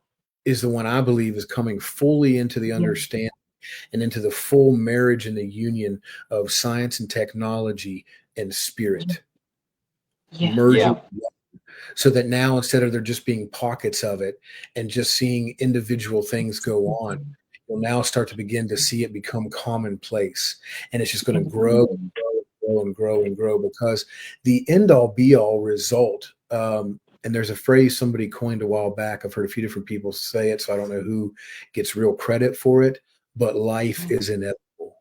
is the one I believe is coming fully into the understanding and into the full marriage and the union of science and technology and spirit. Merging. So that now, instead of there just being pockets of it and just seeing individual things go on, you'll now start to begin to see it become commonplace. And it's just going to grow and grow and grow and grow and grow, because the end all be all result And there's a phrase somebody coined a while back. I've heard a few different people say it, so I don't know who gets real credit for it, but life is inevitable.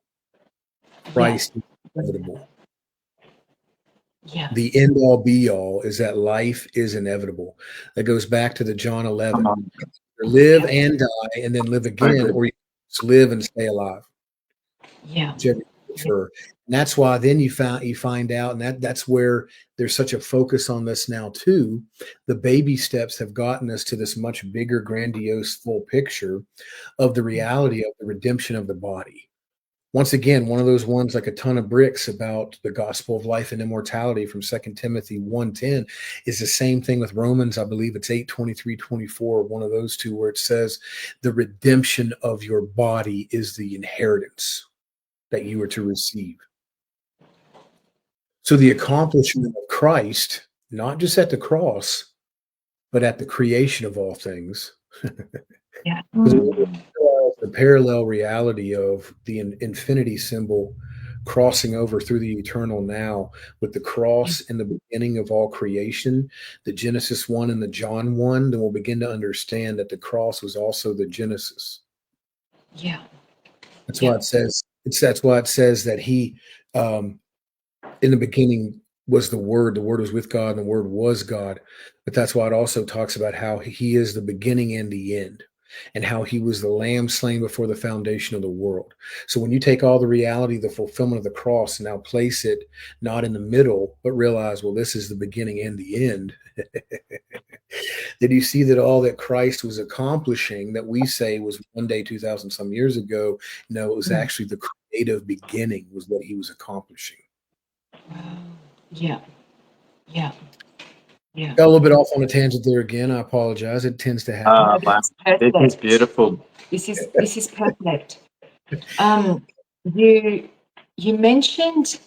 Christ is inevitable. Yeah. The end all be all is that life is inevitable. That goes back to the John 11. Live and die and then live again, or you just live and stay alive. Yeah. Whichever you prefer. And that's why then you find out, and that's where there's such a focus on this now too. The baby steps have gotten us to this much bigger, grandiose, full picture of the reality of the redemption of the body. Once again, one of those ones like a ton of bricks about the gospel of life and immortality from 2 Timothy 1:10 is the same thing with Romans. I believe it's 8:23-24, one of those two, where it says the redemption of your body is the inheritance that you are to receive. So the accomplishment of Christ, not just at the cross, but at the creation of all things. Yeah. The parallel reality of the infinity symbol crossing over through the eternal now with the cross in the beginning of all creation, the Genesis 1 and the John 1, then we'll begin to understand that the cross was also the Genesis. Yeah. That's why it says that's why it says that he in the beginning was the Word was with God, and the Word was God. But that's why it also talks about how he is the beginning and the end, and how he was the lamb slain before the foundation of the world. So when you take all the reality, the fulfillment of the cross, and now place it not in the middle, but realize, well, this is the beginning and the end, then you see that all that Christ was accomplishing that we say was one day 2,000 some years ago, no, it was actually the creative beginning was what he was accomplishing. Yeah. Yeah. Yeah. Got a little bit off on a tangent there again. I apologize. It tends to happen. Wow. This is beautiful. This is perfect. You mentioned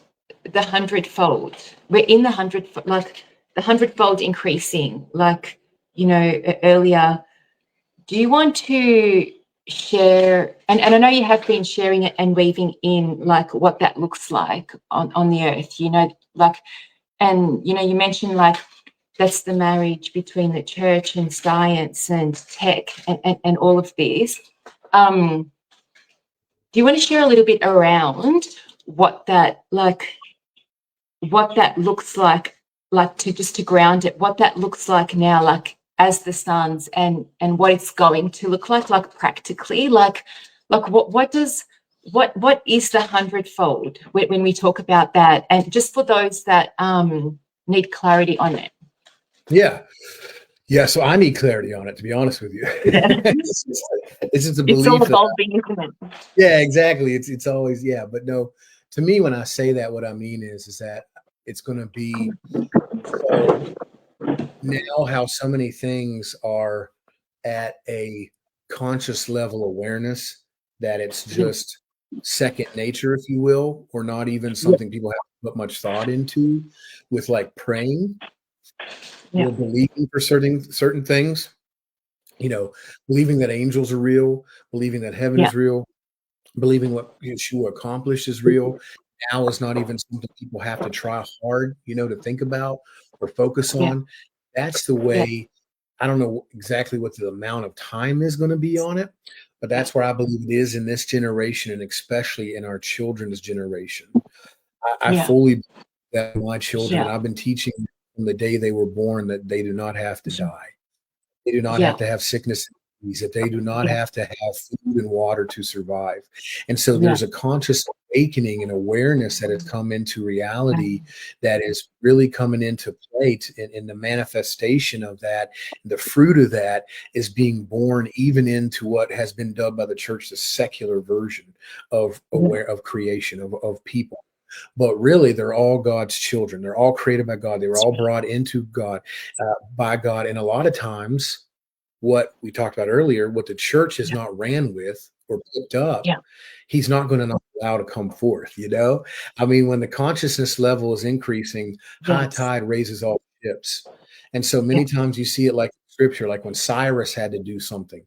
the 100-fold. We're in the 100, like the 100-fold increasing, like, you know, earlier. Do you want to share, and I know you have been sharing it and weaving in like what that looks like on the earth, you know, like, and, you know, you mentioned like, that's the marriage between the church and science and tech and all of this. Do you want to share a little bit around what that looks like to ground it, what that looks like now, like as the sons, and what it's going to look like practically, like what is the 100-fold when we talk about that, and just for those that need clarity on it. Yeah. So I need clarity on it, to be honest with you. Yeah. It's just a belief. It's all evolving, isn't it? Yeah, exactly. It's always, yeah. But no, to me, when I say that, what I mean is that it's going to be now how so many things are at a conscious level awareness that it's just second nature, if you will, or not even something people have to put much thought into, with like praying or believing for certain things, you know, believing that angels are real, believing that heaven is real, believing what Yeshua accomplished is real. Now is not even something people have to try hard, you know, to think about or focus on. That's the way. I don't know exactly what the amount of time is going to be on it, but that's where I believe it is in this generation, and especially in our children's generation. I fully believe that my children, I've been teaching from the day they were born that they do not have to die. They do not have to have sickness and disease, that they do not have to have food and water to survive. And so there's a conscious awakening and awareness that has come into reality that is really coming into play, in the manifestation of that. The fruit of that is being born even into what has been dubbed by the church the secular version of creation, of people. But really, they're all God's children. They're all created by God. They were all brought into God, by God. And a lot of times, what we talked about earlier, what the church has not ran with or picked up, he's not going to allow to come forth, you know? I mean, when the consciousness level is increasing, high tide raises all ships. And so many times you see it like scripture, like when Cyrus had to do something.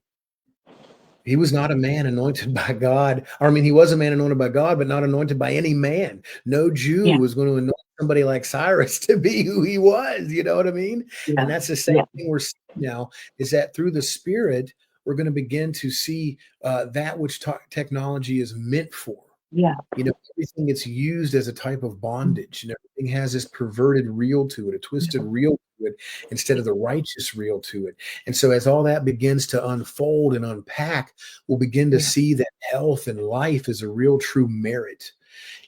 He was not a man anointed by God. Or, I mean, he was a man anointed by God, but not anointed by any man. No Jew was going to anoint somebody like Cyrus to be who he was. You know what I mean? And that's the same thing we're seeing now, is that through the Spirit, we're going to begin to see that which technology is meant for. Yeah. You know, everything gets used as a type of bondage, and everything has this perverted real to it, a twisted real to it, instead of the righteous real to it. And so as all that begins to unfold and unpack, we'll begin to see that health and life is a real true merit.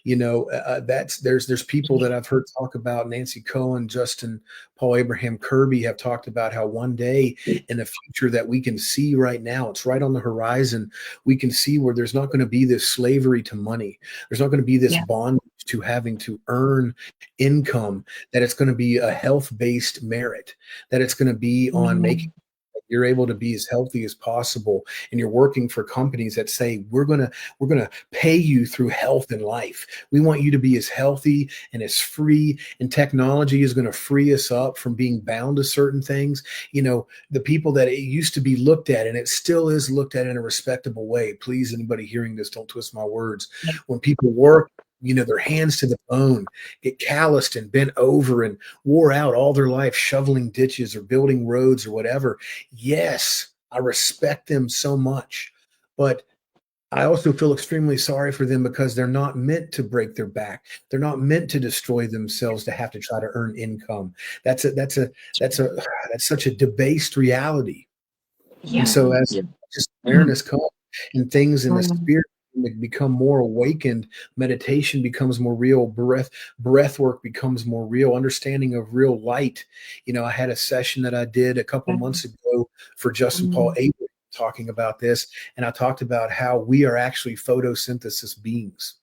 You know, there's people that I've heard talk about, Nancy Cohen, Justin, Paul Abraham Kirby, have talked about how one day in the future that we can see right now, it's right on the horizon, we can see where there's not going to be this slavery to money. There's not going to be this bondage to having to earn income, that it's going to be a health-based merit, that it's going to be on making you're able to be as healthy as possible, and you're working for companies that say we're gonna pay you through health and life. We want you to be as healthy and as free, and technology is going to free us up from being bound to certain things. You know, the people that it used to be looked at, and it still is looked at in a respectable way. Please, anybody hearing this, don't twist my words. When people work, you know, their hands to the bone, get calloused and bent over and wore out all their life shoveling ditches or building roads or whatever. Yes, I respect them so much, but I also feel extremely sorry for them, because they're not meant to break their back. They're not meant to destroy themselves to have to try to earn income. That's such a debased reality. And so as just awareness comes and things in the Spirit become more awakened, meditation becomes more real, breath work becomes more real, understanding of real light. You know, I had a session that I did a couple months ago for Justin Paul Abraham talking about this, and I talked about how we are actually photosynthesis beings.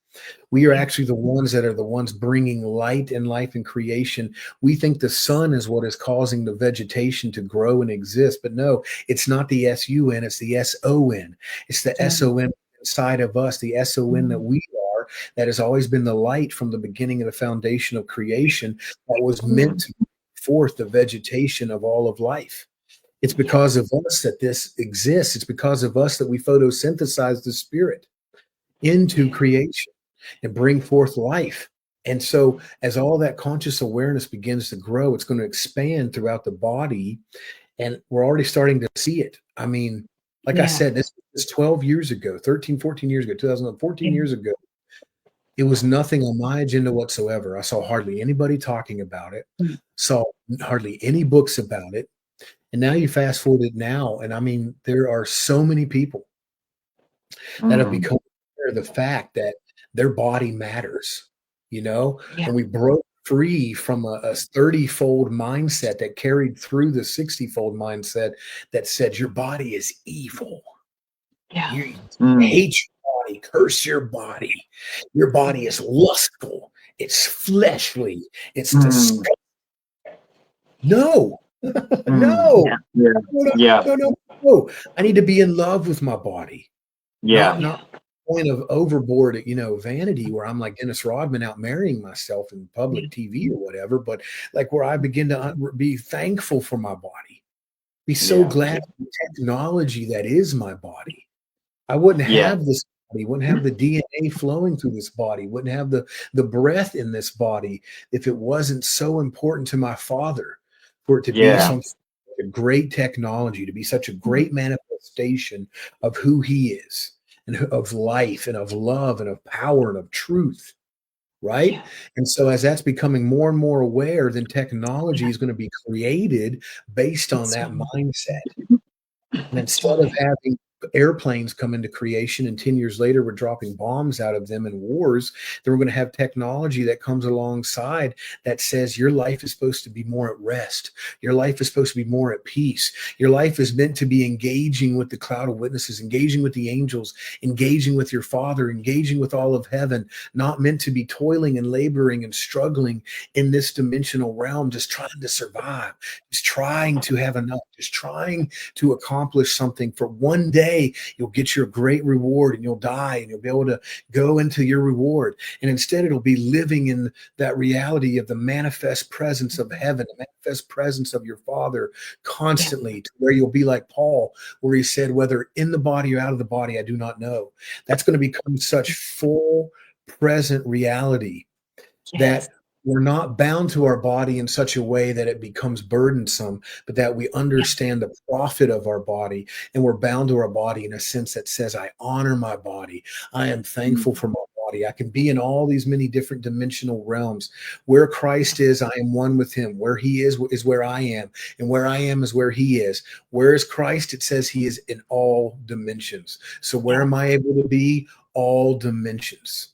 We are actually the ones that are the ones bringing light and life and creation. We think the sun is what is causing the vegetation to grow and exist, but no, it's not the S-U-N, it's the S-O-N. It's the S-O-N inside of us, the S-O-N that we are, that has always been the light from the beginning of the foundation of creation, that was meant to bring forth the vegetation of all of life. It's because of us that this exists. It's because of us that we photosynthesize the Spirit into creation and bring forth life. And so as all that conscious awareness begins to grow, it's going to expand throughout the body. And we're already starting to see it. I mean, like I said, this is 12 years ago, 13, 14 years ago, 2014 years ago. It was nothing on my agenda whatsoever. I saw hardly anybody talking about it, saw hardly any books about it. And now you fast forward it now, and I mean, there are so many people that have become aware of the fact that their body matters, you know, and we broke free from a 30-fold mindset that carried through the 60-fold mindset that said your body is evil. You hate your body, curse your body. Your body is lustful. It's fleshly. It's disgusting. No, no. No. I need to be in love with my body. Not point of overboard, you know, vanity, where I'm like Dennis Rodman out marrying myself in public TV or whatever, but like where I begin to be thankful for my body, be so glad for the technology that is my body. I wouldn't have this body, wouldn't have the DNA flowing through this body, wouldn't have the breath in this body if it wasn't so important to my Father for it to be something, a great technology, to be such a great manifestation of who He is, and of life and of love and of power and of truth, right? And so as that's becoming more and more aware, then technology is going to be created based on that mindset. And instead of having airplanes come into creation and 10 years later we're dropping bombs out of them in wars, then we're going to have technology that comes alongside that says your life is supposed to be more at rest. Your life is supposed to be more at peace. Your life is meant to be engaging with the cloud of witnesses, engaging with the angels, engaging with your Father, engaging with all of heaven, not meant to be toiling and laboring and struggling in this dimensional realm, just trying to survive, just trying to have enough, just trying to accomplish something for one day. You'll get your great reward and you'll die and you'll be able to go into your reward. And instead it'll be living in that reality of the manifest presence of heaven, the manifest presence of your Father constantly, to where you'll be like Paul, where he said, whether in the body or out of the body, I do not know. That's going to become such full present reality that we're not bound to our body in such a way that it becomes burdensome, but that we understand the profit of our body, and we're bound to our body in a sense that says, I honor my body. I am thankful for my body. I can be in all these many different dimensional realms. Where Christ is, I am one with him. Where he is where I am, and where I am is where he is. Where is Christ? It says he is in all dimensions. So where am I able to be? All dimensions.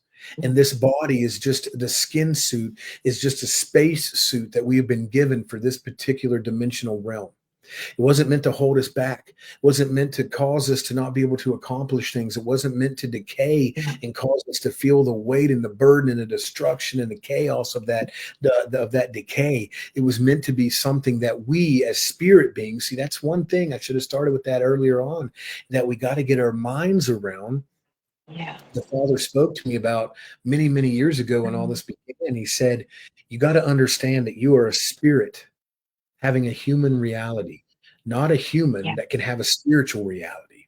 And this body is just, the skin suit is just a space suit that we have been given for this particular dimensional realm. It wasn't meant to hold us back. It wasn't meant to cause us to not be able to accomplish things. It wasn't meant to decay and cause us to feel the weight and the burden and the destruction and the chaos of that, of that decay. It was meant to be something that we as spirit beings, see, that's one thing, I should have started with that earlier on, that we got to get our minds around. Yeah. The Father spoke to me about many, many years ago when all this began. He said, you got to understand that you are a spirit having a human reality, not a human that can have a spiritual reality.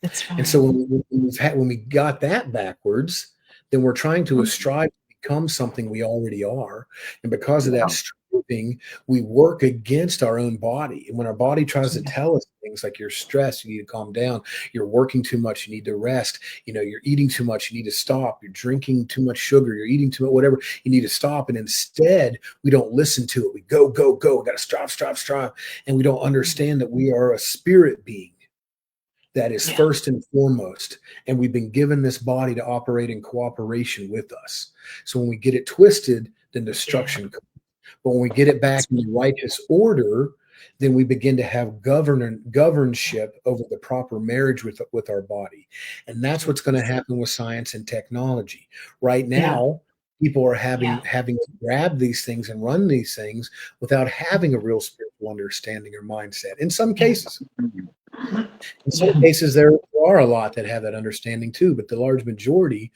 That's right. And so when we got that backwards, then we're trying to strive to become something we already are. And because of that striving, we work against our own body. And when our body tries to tell us things like, you're stressed, you need to calm down, you're working too much, you need to rest, you're eating too much, you need to stop, you're drinking too much sugar, you're eating too much, whatever, you need to stop. And instead, we don't listen to it. We go, we got to strive. And we don't understand that we are a spirit being that is first and foremost. And we've been given this body to operate in cooperation with us. So when we get it twisted, then destruction comes. But when we get it back in the righteous order, then we begin to have governship over the proper marriage with our body. And that's what's going to happen with science and technology. Right now, people are having to grab these things and run these things without having a real spiritual understanding or mindset. In some cases. In some cases, there are a lot that have that understanding too, but the large majority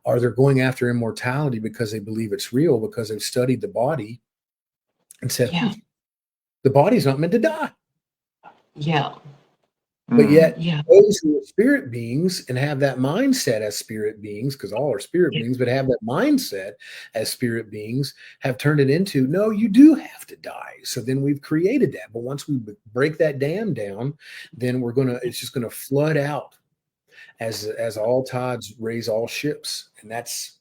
they're going after immortality because they believe it's real, because they've studied the body and said, the body's not meant to die. Yeah. But yet, those who are spirit beings and have that mindset as spirit beings, because all are spirit beings, but have that mindset as spirit beings, have turned it into, no, you do have to die. So then we've created that. But once we break that dam down, then it's just gonna flood out as all tides raise all ships. And that's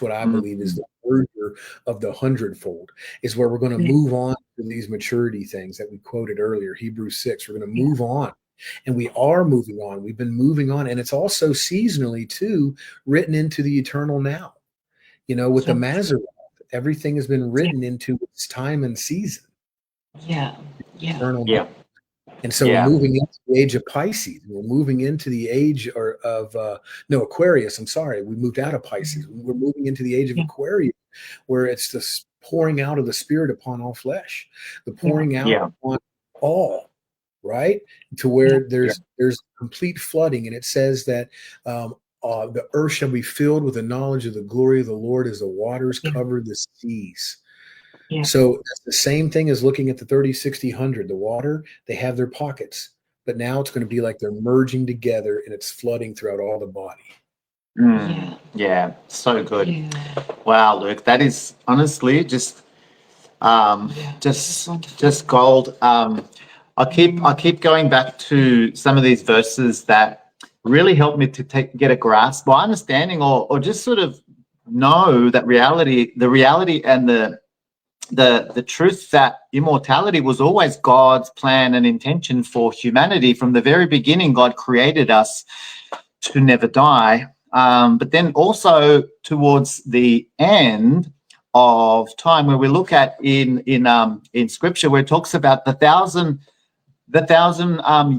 what I believe is the merger of the hundredfold, is where we're going to move on to these maturity things that we quoted earlier, Hebrews 6. We're going to move on. And we are moving on. We've been moving on. And it's also seasonally, too, written into the eternal now. With the Masoret, everything has been written into its time and season. Eternal now. And so we're moving into the age of Pisces. We're moving into the age of Aquarius. I'm sorry. We moved out of Pisces. We're moving into the age of Aquarius, where it's the pouring out of the Spirit upon all flesh, the pouring out upon all. Right, to where there's complete flooding, and it says that the earth shall be filled with the knowledge of the glory of the Lord as the waters cover the seas. So that's the same thing as looking at the 30, 60, 100. The water, they have their pockets, but now it's going to be like they're merging together and it's flooding throughout all the body. Yeah, so good. Wow, Luke, that is honestly just gold. I keep going back to some of these verses that really help me to get a grasp or understanding, or just sort of know that the reality and the truth that immortality was always God's plan and intention for humanity. From the very beginning, God created us to never die. But then also towards the end of time, where we look at in Scripture, where it talks about the thousand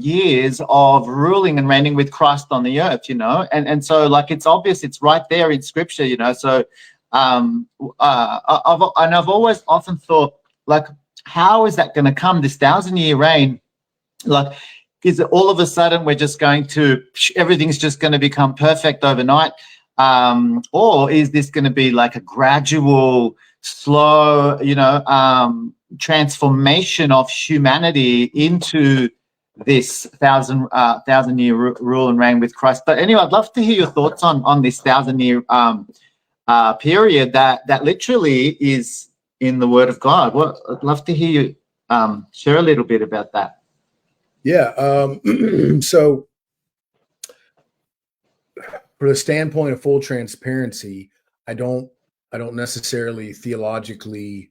years of ruling and reigning with Christ on the earth, and so like it's obvious, it's right there in Scripture, So I've always often thought, like, how is that going to come? This 1,000-year reign, like, is it all of a sudden we're just going to everything's just going to become perfect overnight, or is this going to be like a gradual, slow, transformation of humanity into this 1,000-year rule and reign with Christ? But anyway, I'd love to hear your thoughts on this 1,000-year period that literally is in the Word of God. I'd love to hear you share a little bit about that. Yeah. So, for the standpoint of full transparency, I don't necessarily theologically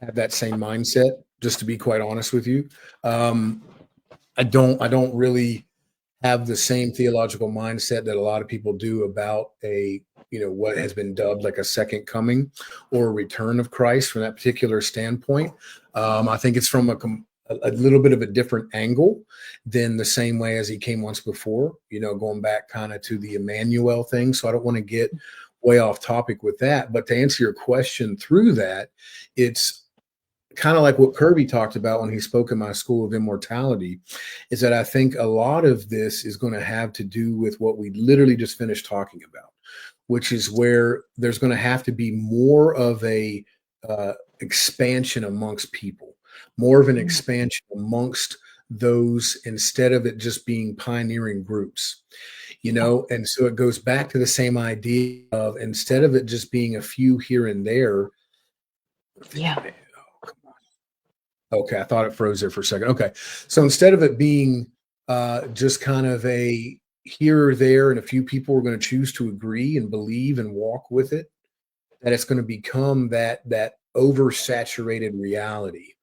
have that same mindset. Just to be quite honest with you, I don't really have the same theological mindset that a lot of people do about what has been dubbed like a second coming or a return of Christ from that particular standpoint. I think it's from a little bit of a different angle than the same way as he came once before, going back kind of to the Emmanuel thing. So I don't want to get way off topic with that. But to answer your question through that, it's kind of like what Kirby talked about when he spoke in my School of Immortality, is that I think a lot of this is going to have to do with what we literally just finished talking about, which is where there's going to have to be more of a expansion amongst people, more of an expansion amongst those, instead of it just being pioneering groups, and so it goes back to the same idea of, instead of it just being a few here and there. Yeah. Okay, I thought it froze there for a second. Okay, so instead of it being just kind of a here or there, and a few people are going to choose to agree and believe and walk with it, that it's going to become that oversaturated reality.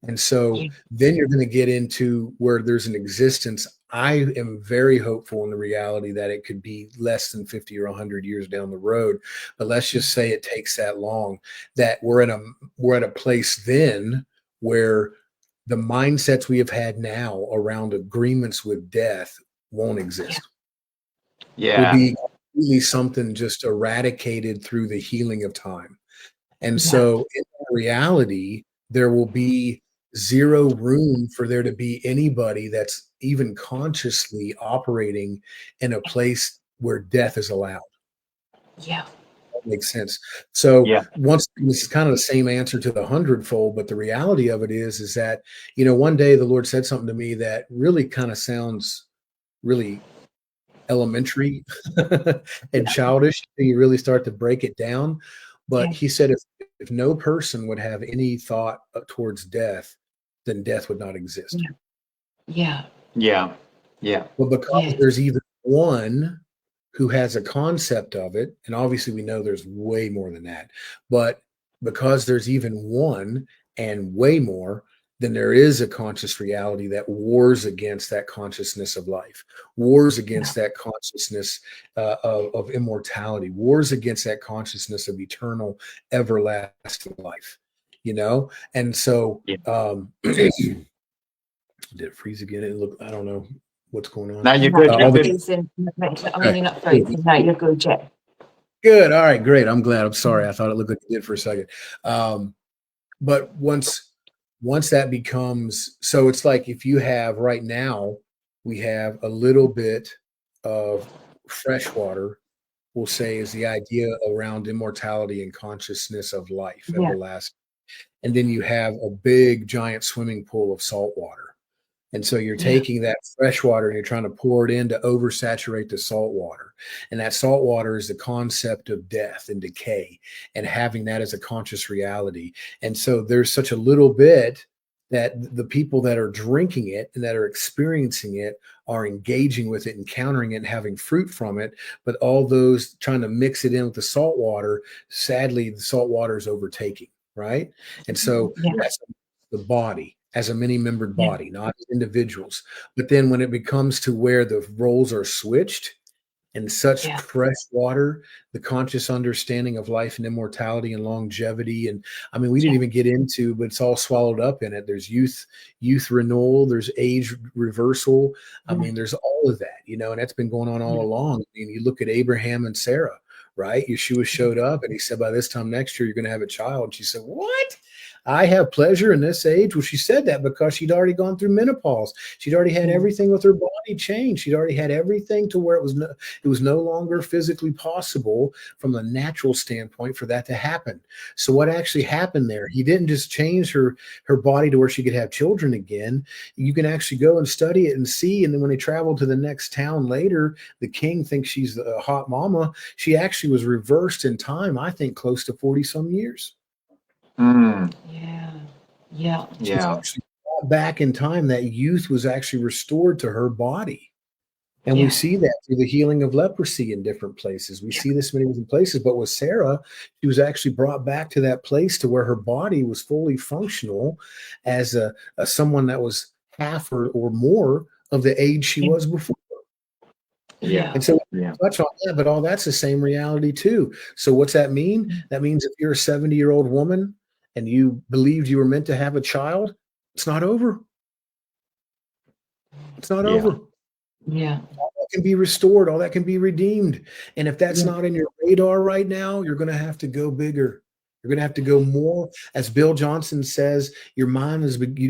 And so then you're going to get into where there's an existence. I am very hopeful in the reality that it could be less than 50 or 100 years down the road. But let's just say it takes that long, that we're at a place then where the mindsets we have had now around agreements with death won't exist. Yeah. Will be completely something just eradicated through the healing of time. And so in reality, there will be zero room for there to be anybody that's even consciously operating in a place where death is allowed. Yeah. That makes sense. So Yeah. once, this is kind of the same answer to the hundredfold, but the reality of it is that, one day the Lord said something to me that really kind of sounds really elementary and childish. You really start to break it down. But he said, if no person would have any thought towards death, then death would not exist. Yeah. Yeah. Yeah. Well, because there's even one who has a concept of it, and obviously we know there's way more than that, but because there's even one and way more, then there is a conscious reality that wars against that consciousness of life, wars against that consciousness of immortality, wars against that consciousness of eternal, everlasting life, And so, did it freeze again? It looked, I don't know what's going on. No, you're good. You're good. You're not frozen. No, you're good, Jack. Good. All right, great. I'm glad. I'm sorry. I thought it looked like it did for a second. But once that becomes, so it's like, if you have right now, we have a little bit of fresh water, we'll say, is the idea around immortality and consciousness of life, everlasting. And then you have a big giant swimming pool of salt water. And so you're taking that fresh water and you're trying to pour it in to oversaturate the salt water. And that salt water is the concept of death and decay, and having that as a conscious reality. And so there's such a little bit that the people that are drinking it and that are experiencing it are engaging with it, encountering it, and having fruit from it. But all those trying to mix it in with the salt water, sadly, the salt water is overtaking, right? And so that's the body as a many-membered body, not individuals. But then when it becomes to where the roles are switched, and such fresh water, the conscious understanding of life and immortality and longevity. And I mean, we didn't even get into, but it's all swallowed up in it. There's youth renewal, there's age reversal. I mean, there's all of that, and that's been going on all along. I mean, you look at Abraham and Sarah, right? Yeshua showed up and he said, by this time next year, you're going to have a child. And she said, what? I have pleasure in this age. Well, she said that because she'd already gone through menopause. She'd already had everything with her body changed. She'd already had everything to where it was no longer physically possible from a natural standpoint for that to happen. So what actually happened there? He didn't just change her body to where she could have children again. You can actually go and study it and see. And then when they travel to the next town later, the king thinks she's a hot mama. She actually was reversed in time, I think, close to 40 some years. Mm. Yeah. Yeah. She was actually brought back in time. That youth was actually restored to her body. And we see that through the healing of leprosy in different places. We see this many different places. But with Sarah, she was actually brought back to that place to where her body was fully functional as a someone that was half or more of the age she was before. Yeah. And so touch on that, but all that's the same reality too. So what's that mean? That means if you're a 70-year-old woman and you believed you were meant to have a child, it's not over. It's not over. Yeah. All that can be restored. All that can be redeemed. And if that's not in your radar right now, you're going to have to go bigger. You're going to have to go more. As Bill Johnson says, you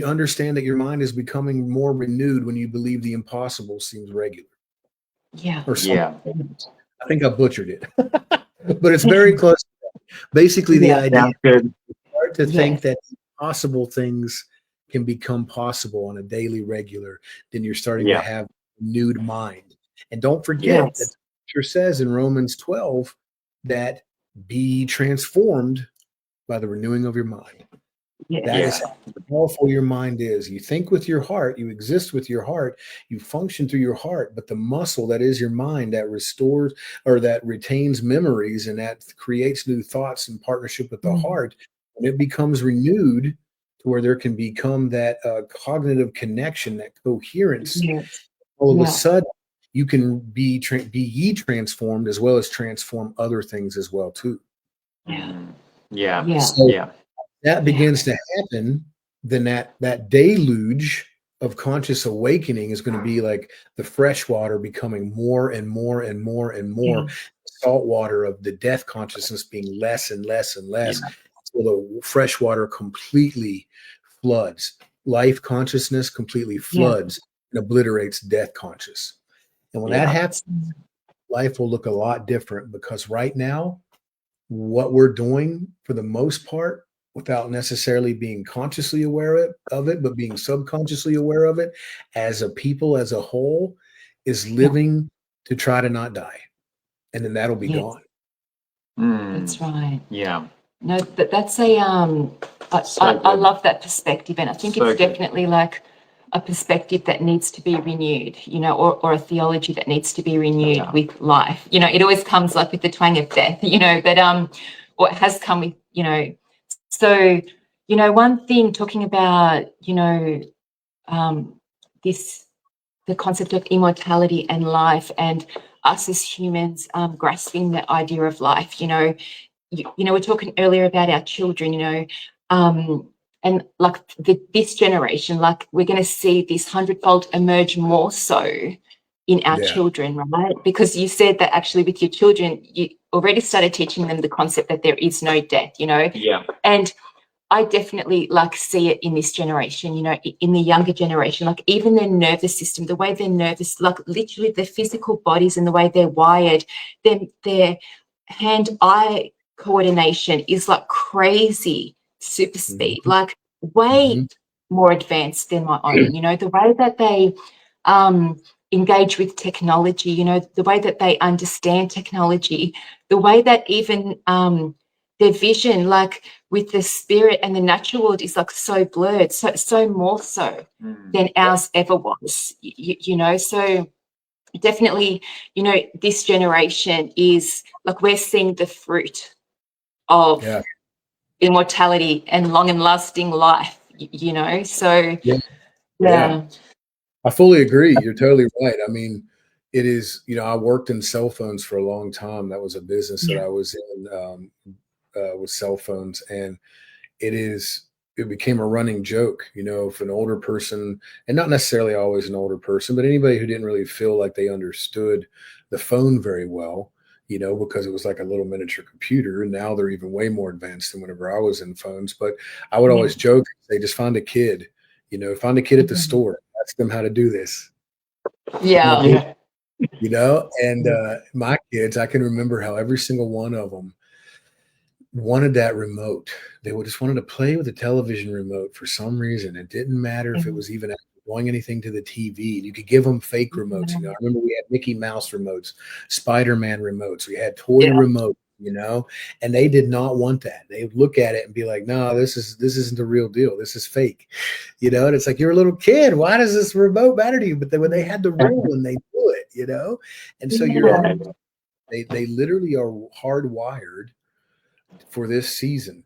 understand that your mind is becoming more renewed when you believe the impossible seems regular. Yeah. Or something. I think I butchered it, but it's very close. Basically, the idea is hard to think that impossible things can become possible on a daily regular. Then you're starting to have renewed mind. And don't forget that the scripture says in Romans 12 that be transformed by the renewing of your mind. That is how powerful your mind is. You think with your heart, you exist with your heart, you function through your heart, but the muscle that is your mind that restores or that retains memories and that creates new thoughts in partnership with the heart, and it becomes renewed to where there can become that cognitive connection, that coherence. All of a sudden, you can be ye transformed as well as transform other things as well too. That begins to happen, then that deluge of conscious awakening is going to be like the fresh water becoming more and more and more and more, salt water of the death consciousness being less and less and less, until the fresh water completely floods. Life consciousness completely floods and obliterates death conscious. And when that happens, life will look a lot different, because right now, what we're doing for the most part, without necessarily being consciously aware of it, but being subconsciously aware of it as a people, as a whole, is living to try to not die. And then that'll be gone. That's right. Yeah. No, that's a I love that perspective, and I think it's definitely like a perspective that needs to be renewed, or a theology that needs to be renewed with life. It always comes like with the twang of death, but or it has come with, So, one thing talking about, the concept of immortality and life, and us as humans grasping the idea of life, we're talking earlier about our children, and like this generation, like we're going to see this 100-fold emerge more so in our children, right? Because you said that actually with your children, you already started teaching them the concept that there is no death, and I definitely like see it in this generation, in the younger generation, like even their nervous system, the way they're nervous, like literally their physical bodies and the way they're wired, their hand-eye coordination is like crazy super speed, like way more advanced than my own. The way that they engage with technology, the way that they understand technology, the way that even their vision, like with the spirit and the natural world, is like so blurred, so more so than ours ever was, so definitely, this generation is like, we're seeing the fruit of immortality and long and lasting life, so I fully agree. You're totally right. I mean, it is, I worked in cell phones for a long time. That was a business that I was in with cell phones, and it became a running joke, if an older person, and not necessarily always an older person, but anybody who didn't really feel like they understood the phone very well, because it was like a little miniature computer. And now they're even way more advanced than whenever I was in phones. But I would always joke, say, just find a kid, find a kid at the store, ask them how to do this. Yeah. And my kids, I can remember how every single one of them wanted that remote. They would just wanted to play with the television remote for some reason. It didn't matter if it was even doing anything to the TV. You could give them fake remotes. I remember we had Mickey Mouse remotes, Spider-Man remotes. We had toy remotes, and they did not want that. They would look at it and be like, no, this isn't the real deal. This is fake, and it's like, you're a little kid. Why does this remote matter to you? But then when they had the rule and they do it, and so they literally are hardwired for this season,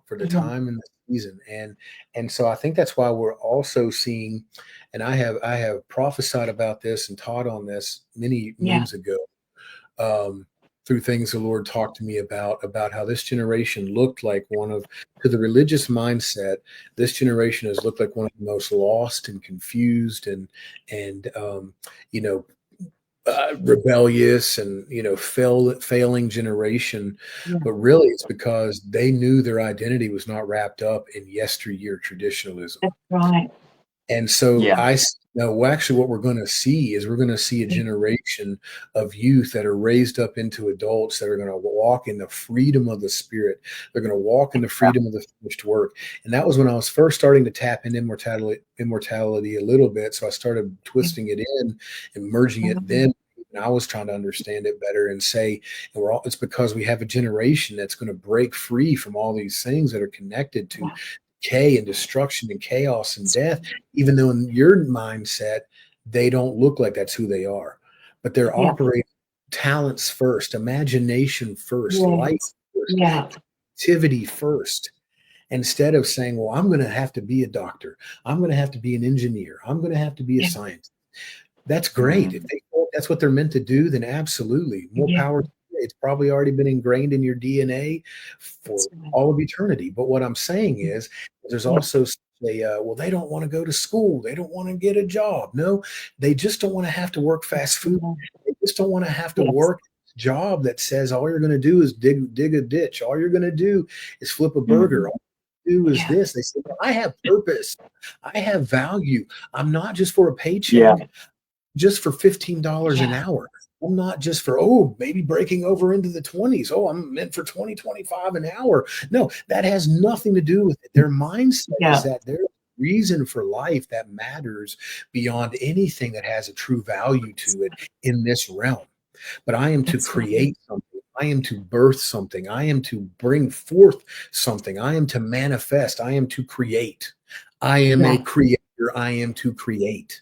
for the time in the season. And so I think that's why we're also seeing, and I have prophesied about this and taught on this many moons ago, through things the Lord talked to me about how this generation looked like to the religious mindset, this generation has looked like one of the most lost and confused and rebellious and failing generation. But really it's because they knew their identity was not wrapped up in yesteryear traditionalism. That's right. And so actually what we're going to see is a generation of youth that are raised up into adults that are going to walk in the freedom of the Spirit. They're going to walk in the freedom of the finished work. And that was when I was first starting to tap into immortality a little bit. So I started twisting it in and merging it then. And I was trying to understand it better and say, it's because we have a generation that's going to break free from all these things that are connected to decay and destruction and chaos and death, even though in your mindset, they don't look like that's who they are, but they're operating talents first, imagination first, life first, activity first, instead of saying, well, I'm going to have to be a doctor. I'm going to have to be an engineer. I'm going to have to be a scientist. That's great. If they think that's what they're meant to do, then absolutely more power to you. It's probably already been ingrained in your DNA for all of eternity. But what I'm saying is there's also well, they don't want to go to school. They don't want to get a job. No, they just don't want to have to work fast food. They just don't want to have to work a job that says all you're going to do is dig a ditch. All you're going to do is flip a burger. All you do is this. They say, well, I have purpose. I have value. I'm not just for a paycheck. Just for $15 an hour. I'm not just for, maybe breaking over into the 20s. I'm meant for 25 an hour. No, that has nothing to do with it. Their mindset is that there's a reason for life that matters beyond anything that has a true value to it in this realm. But I am to create something. I am to birth something. I am to bring forth something. I am to manifest. I am to create. I am a creator. I am to create.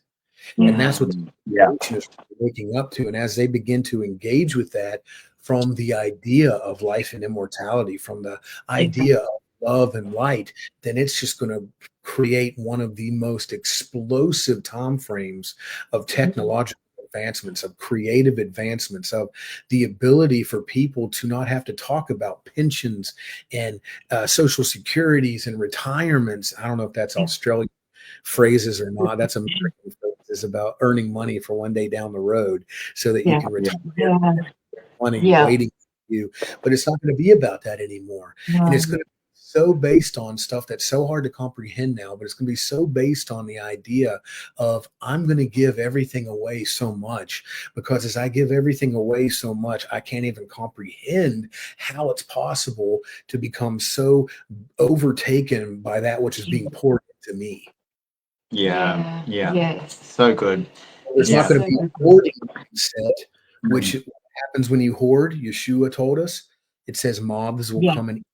And that's what the generation is waking up to. And as they begin to engage with that from the idea of life and immortality, from the idea of love and light, then it's just going to create one of the most explosive time frames of technological advancements, of creative advancements, of the ability for people to not have to talk about pensions and social securities and retirements. I don't know if that's Australian phrases or not. That's American phrases about earning money for one day down the road so that you can retire money waiting for you. But it's not going to be about that anymore. And it's going to be so based on stuff that's so hard to comprehend now, but it's going to be so based on the idea of I'm going to give everything away so much, because as I give everything away so much, I can't even comprehend how it's possible to become so overtaken by that which is being poured into me. So good. There's not going to be a hoarding mindset, which happens when you hoard. Yeshua told us, it says mobs will come and eat.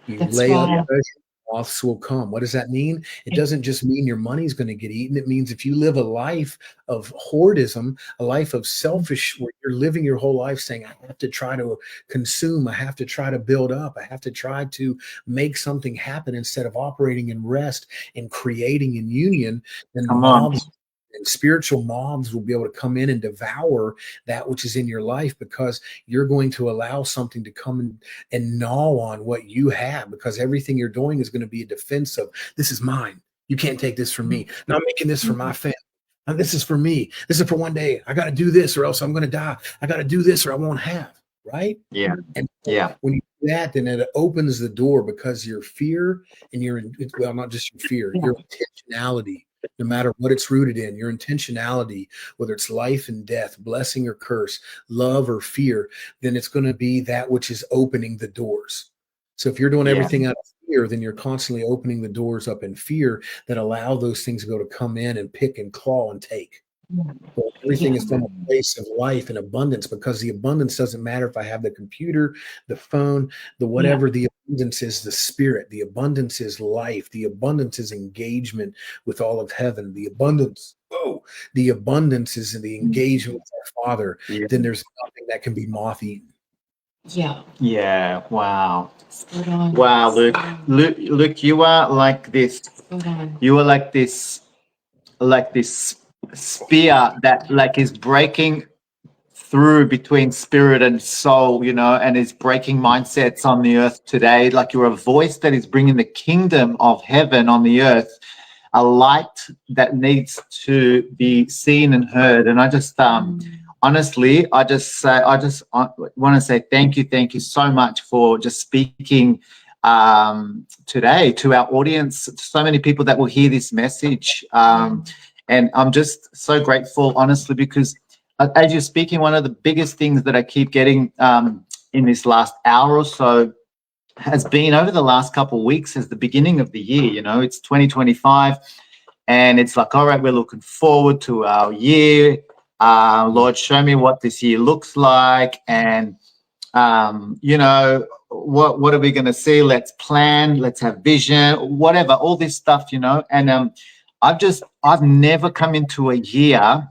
You lay up treasure, moths will come. What does that mean? It doesn't just mean your money's going to get eaten. It means if you live a life of hoardism, a life of selfish, where you're living your whole life saying, I have to try to consume, I have to try to build up, I have to try to make something happen instead of operating in rest and creating in union, then mobs and spiritual mobs will be able to come in and devour that which is in your life, because you're going to allow something to come and gnaw on what you have, because everything you're doing is going to be a defense of, this is mine. You can't take this from me. Not making this for my family. This is for me. This is for one day. I got to do this or else I'm going to die. I got to do this or I won't have. Right. Yeah. And Yeah. when you do that, then it opens the door, because your fear and well, not just your fear, your intentionality, no matter what it's rooted in, your intentionality, whether it's life and death, blessing or curse, love or fear, then it's going to be that which is opening the doors. So if you're doing everything out of fear, then you're constantly opening the doors up in fear that allow those things to come in and pick and claw and take. So everything is from a place of life and abundance, because the abundance doesn't matter if I have the computer, the phone, the whatever. The abundance is the spirit. The abundance is life. The abundance is engagement with all of heaven. The abundance, the abundance is in the engagement with our Father. Yeah. Then there's nothing that can be moth eaten. Yeah. Yeah. Wow. Spot on. Wow, Luke. Luke, you are like this. Spot on. You are like this spear that like is breaking through between spirit and soul, you know, and is breaking mindsets on the earth today. Like you're a voice that is bringing the kingdom of heaven on the earth, a light that needs to be seen and heard. And I just honestly, I want to say thank you so much for just speaking today to our audience, to so many people that will hear this message. And I'm just so grateful, honestly, because as you're speaking, one of the biggest things that I keep getting in this last hour or so has been over the last couple of weeks as the beginning of the year. You know, it's 2025 and it's like, all right, we're looking forward to our year. Lord, show me what this year looks like. And, you know, what are we going to see? Let's plan, let's have vision, whatever, all this stuff, you know. And I've never come into a year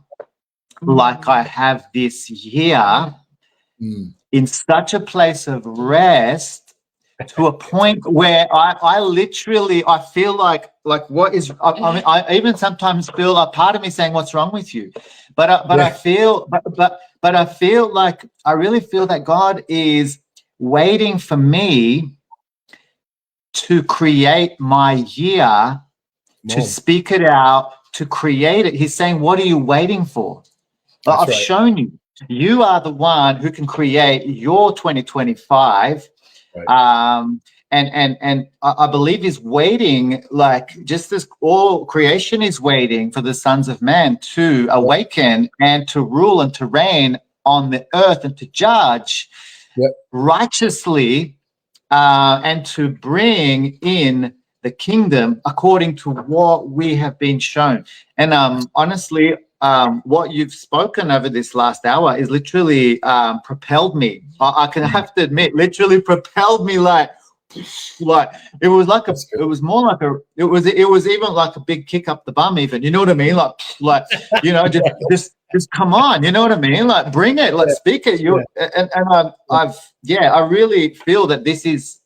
like I have this year in such a place of rest, to a point where I literally, I feel like what is, I mean, I even sometimes feel a part of me saying, what's wrong with you? But I feel, but I feel like, I really feel that God is waiting for me to create my year, to speak it out, to create it. He's saying, what are you waiting for? Well, I've shown you. You are the one who can create your 2025. And I believe he's waiting, like just as all creation is waiting for the sons of man to awaken and to rule and to reign on the earth and to judge righteously and to bring in the kingdom according to what we have been shown. And honestly, what you've spoken over this last hour is literally propelled me. I can have to admit, literally propelled me like it was like it was more like it was even like a big kick up the bum, even, you know what I mean? Like you know, just come on, you know what I mean? Like bring it, let's speak it. I really feel that this is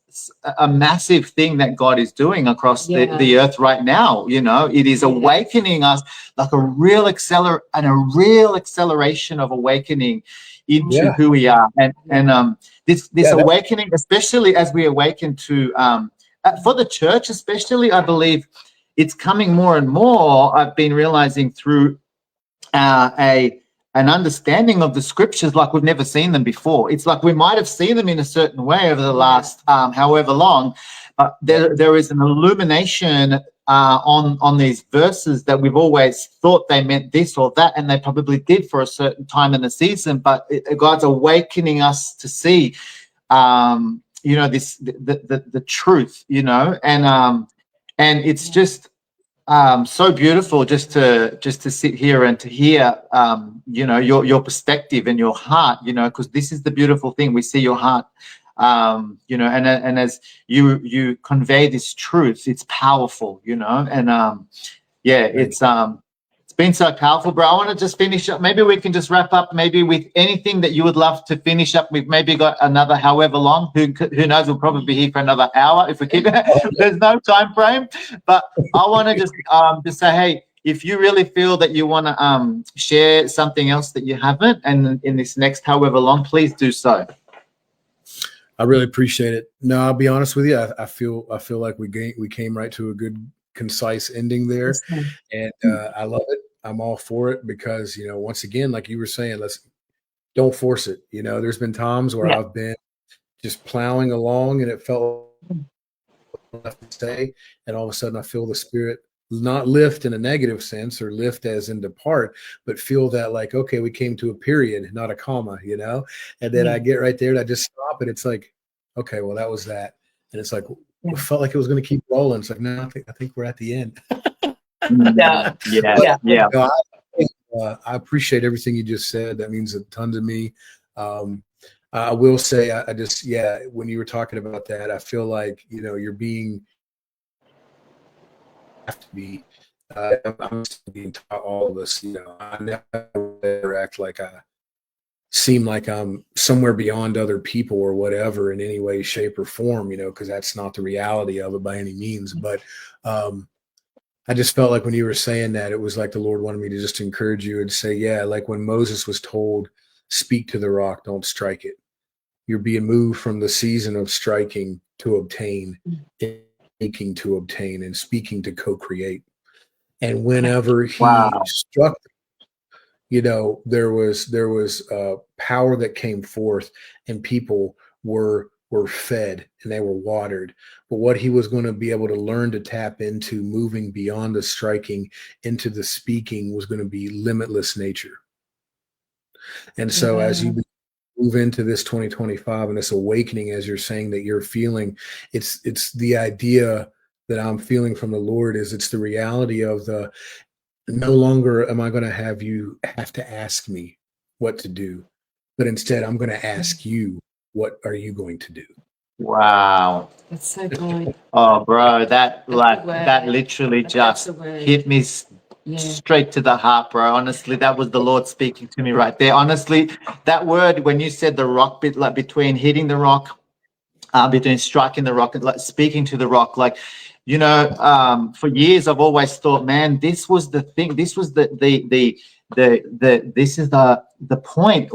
a massive thing that God is doing across the earth right now. You know, it is awakening us, like a real acceleration of awakening into who we are. And this awakening, especially as we awaken to for the church, especially, I believe it's coming more and more. I've been realizing through an understanding of the scriptures like we've never seen them before. It's like we might have seen them in a certain way over the last however long, but there is an illumination on these verses that we've always thought they meant this or that, and they probably did for a certain time in the season, but God's awakening us to see you know, the truth, you know, and it's just so beautiful just to sit here and to hear you know, your perspective and your heart, you know, because this is the beautiful thing. We see your heart, you know, and as you convey this truth, it's powerful, you know. And it's been so powerful, bro. I want to just finish up. Maybe we can just wrap up maybe with anything that you would love to finish up with. Maybe got another however long. Who knows? We'll probably be here for another hour if we keep it. There's no time frame. But I want to just say, hey, if you really feel that you want to share something else that you haven't, and in this next however long, please do so. I really appreciate it. No, I'll be honest with you. I feel like we came right to a good, concise ending there, and I love it. I'm all for it because, once again, like you were saying, don't force it. There's been times where Yeah. I've been just plowing along and it felt left to say, and all of a sudden I feel the Spirit not lift in a negative sense or lift as in depart, but feel that like, okay, we came to a period, not a comma, and then I get right there and I just stop and it's like, okay, well, that was that. And it's like, it felt like it was going to keep rolling. It's like, no, I think we're at the end. Yeah. Yeah. Yeah. I appreciate everything you just said. That means a ton to me. I will say, I just, when you were talking about that, I feel like, you're have to be, I'm still being taught, all of us, I never act like I seem like I'm somewhere beyond other people or whatever in any way, shape, or form, because that's not the reality of it by any means. But I just felt like when you were saying that, it was like the Lord wanted me to just encourage you and say, like when Moses was told, speak to the rock, don't strike it. You're being moved from the season of striking to obtain, speaking to obtain, and speaking to co-create. And whenever he struck, there was power that came forth, and people were fed and they were watered. But what he was going to be able to learn to tap into, moving beyond the striking into the speaking, was going to be limitless nature. And so as you move into this 2025 and this awakening, as you're saying that you're feeling, it's the idea that I'm feeling from the Lord is it's the reality of the no longer am I going to have you have to ask me what to do, but instead I'm going to ask you, what are you going to do? Wow. That's so good. Oh, bro, that literally just hit me straight to the heart, bro. Honestly, that was the Lord speaking to me right there. Honestly, that word, when you said the rock bit, like between hitting the rock, between striking the rock and like speaking to the rock, like, for years I've always thought, man, this was the thing. This was this is the point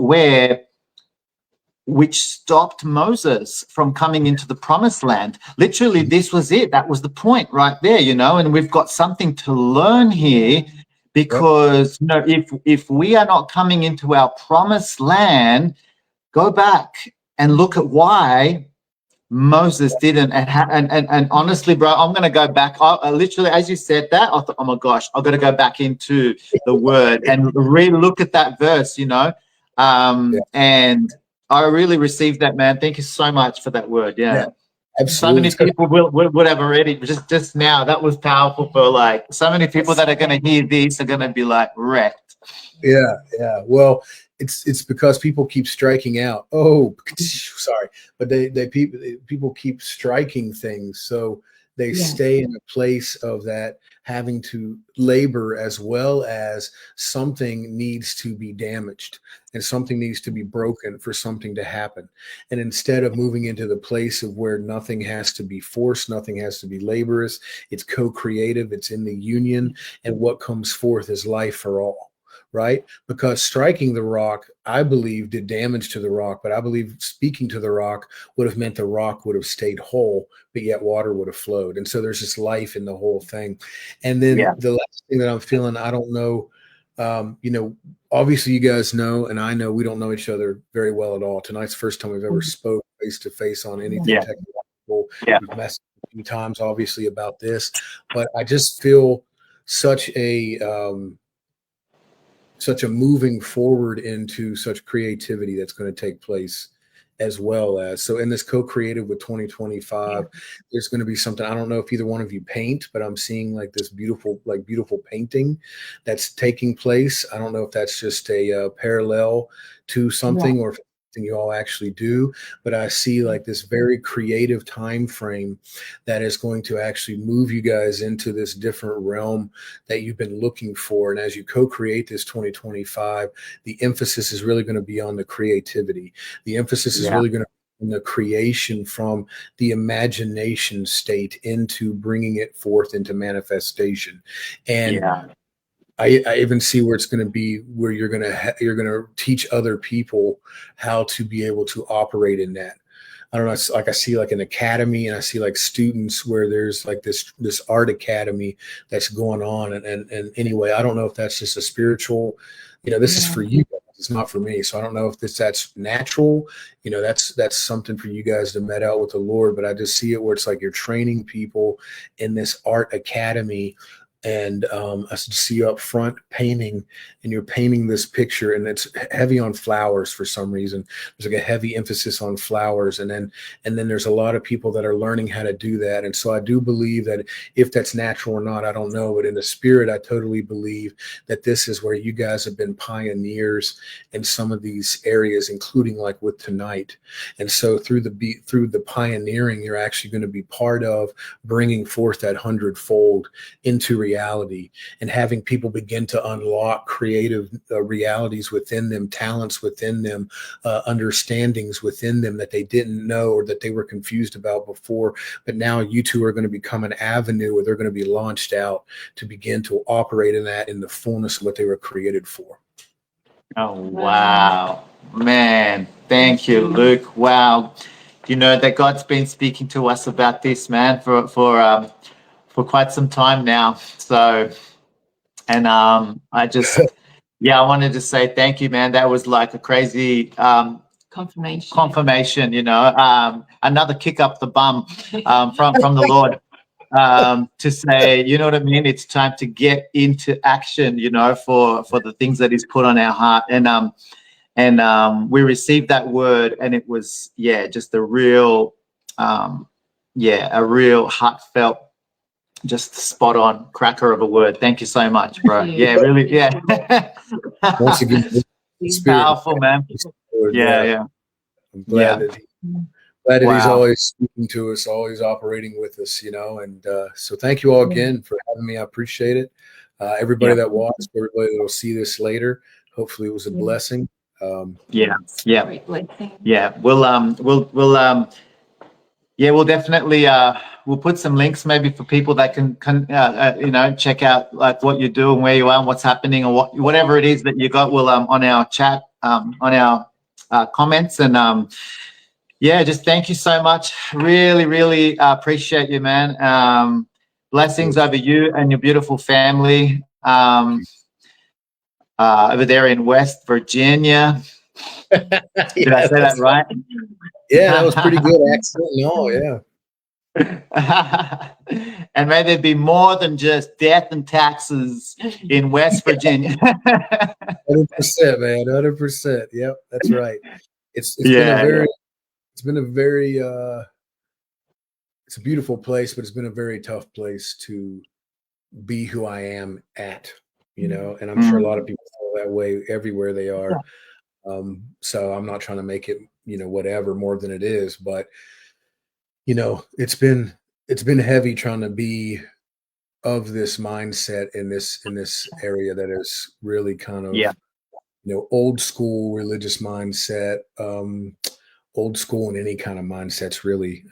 which stopped Moses from coming into the promised land. Literally, this was it. That was the point right there, and we've got something to learn here because, if we are not coming into our promised land, go back and look at why Moses didn't. And honestly, bro, I'm going to go back. I literally, as you said that, I thought, oh my gosh, I've got to go back into the word and re-look at that verse, and I really received that, man. Thank you so much for that word. Yeah. Absolutely. So many people would have already just now. That was powerful for like so many people that are going to hear this are going to be like wrecked. Yeah. Well, it's because people keep striking out. Oh, sorry, but people keep striking things, so they stay in a place of that having to labor, as well as something needs to be damaged and something needs to be broken for something to happen. And instead of moving into the place of where nothing has to be forced, nothing has to be laborious, it's co-creative, it's in the union, and what comes forth is life for all. Right? Because striking the rock, I believe, did damage to the rock, but I believe speaking to the rock would have meant the rock would have stayed whole, but yet water would have flowed. And so there's this life in the whole thing. And then the last thing that I'm feeling, I don't know, obviously you guys know, and I know we don't know each other very well at all. Tonight's the first time we've ever spoke face to face on anything technological. We've messaged a few times, obviously, about this, but I just feel such a moving forward into such creativity that's going to take place, as well as, so in this co-creative with 2025, there's going to be something. I don't know if either one of you paint, but I'm seeing like this beautiful painting that's taking place. I don't know if that's just a parallel to something or if you all actually do, but I see like this very creative time frame that is going to actually move you guys into this different realm that you've been looking for. And as you co-create this 2025, the emphasis is really going to be on the creativity. The emphasis is really going to be on the creation from the imagination state into bringing it forth into manifestation. And I even see where it's going to be where you're going to teach other people how to be able to operate in that. I don't know, it's like I see like an academy, and I see like students where there's like this art academy that's going on. And anyway, I don't know if that's just a spiritual, this is for you guys. It's not for me. So I don't know if that's natural. That's something for you guys to met out with the Lord. But I just see it where it's like you're training people in this art academy. And I see you up front painting, and you're painting this picture, and it's heavy on flowers for some reason. There's like a heavy emphasis on flowers, and then there's a lot of people that are learning how to do that. And so I do believe that if that's natural or not, I don't know, but in the spirit, I totally believe that this is where you guys have been pioneers in some of these areas, including like with tonight. And so through the pioneering, you're actually going to be part of bringing forth that 100-fold into reality, and having people begin to unlock creative realities within them, talents within them, understandings within them that they didn't know or that they were confused about before. But now you two are going to become an avenue where they're going to be launched out to begin to operate in that, in the fullness of what they were created for. Oh, wow, man. Thank you, Luke. Wow. That God's been speaking to us about this, man, for quite some time now. So, and I just, I wanted to say thank you, man. That was like a crazy confirmation, another kick up the bum from the Lord, to say, you know what I mean? It's time to get into action, for the things that He's put on our heart. And we received that word, and it was, just a real heartfelt, just spot on cracker of a word. Thank you so much, bro. Yeah, really. Yeah. Once again, powerful, man. Yeah. I'm glad that He's always speaking to us, always operating with us, and so thank you all again for having me. I appreciate it. Everybody that watched, everybody that will see this later, hopefully it was a blessing. We'll definitely we'll put some links maybe for people that can check out like what you do and where you are and what's happening, or whatever it is that you got. We'll on our chat, on our comments, and just thank you so much. Really appreciate you, man. Blessings over you and your beautiful family over there in West Virginia. Did I say that right? Yeah, that was pretty good accent. No, yeah. And may there be more than just death and taxes in West Virginia. 100%, man. 100%. Yep, that's right. It's been a beautiful place, but it's been a very tough place to be who I am at, and I'm sure a lot of people feel that way everywhere they are. So I'm not trying to make it, whatever more than it is, but it's been heavy trying to be of this mindset in this area that is really kind of, old school religious mindset, old school in any kind of mindsets, really.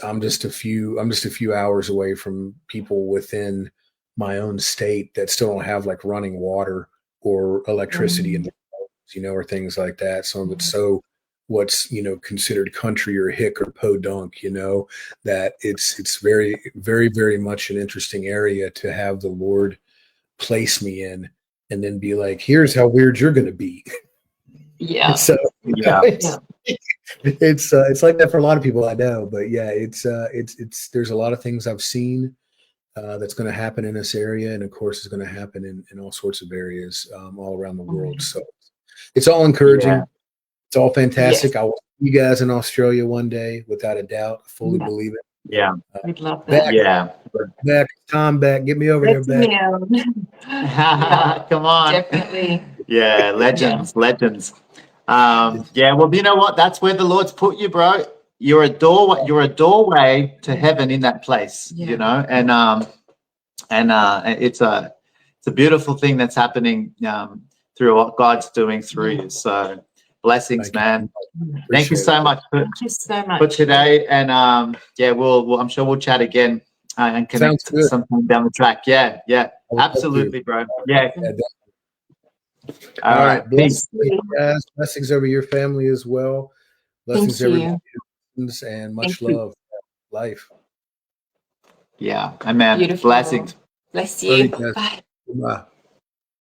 I'm just a few hours away from people within my own state that still don't have like running water or electricity in their homes, or things like that. Some of it's so what's considered country or hick or podunk, that it's very, very, very much an interesting area to have the Lord place me in, and then be like, here's how weird you're going to be. Yeah. So it's like that for a lot of people I know, but it's there's a lot of things I've seen that's going to happen in this area, and of course it's going to happen in all sorts of areas all around the world. So it's all encouraging. It's all fantastic. I will see you guys in Australia one day, without a doubt. I fully believe it. Yeah. We'd love that. Back. Tom, back. Get me over there, back. Come on. Definitely. Yeah, legends. Well, you know what? That's where the Lord's put you, bro. You're a doorway to heaven in that place, and it's a beautiful thing that's happening through what God's doing through you. So blessings, man. Thank you so much for today. And I'm sure we'll chat again and connect sometime down the track. Yeah, absolutely, bro. Yeah. All right. Peace. Blessings over your family as well. Blessings to Thank everybody, you. and Thank much you. love. Life. Yeah. Amen. Beautiful. Blessings. Bless Love you you. guys. Bye. Bye.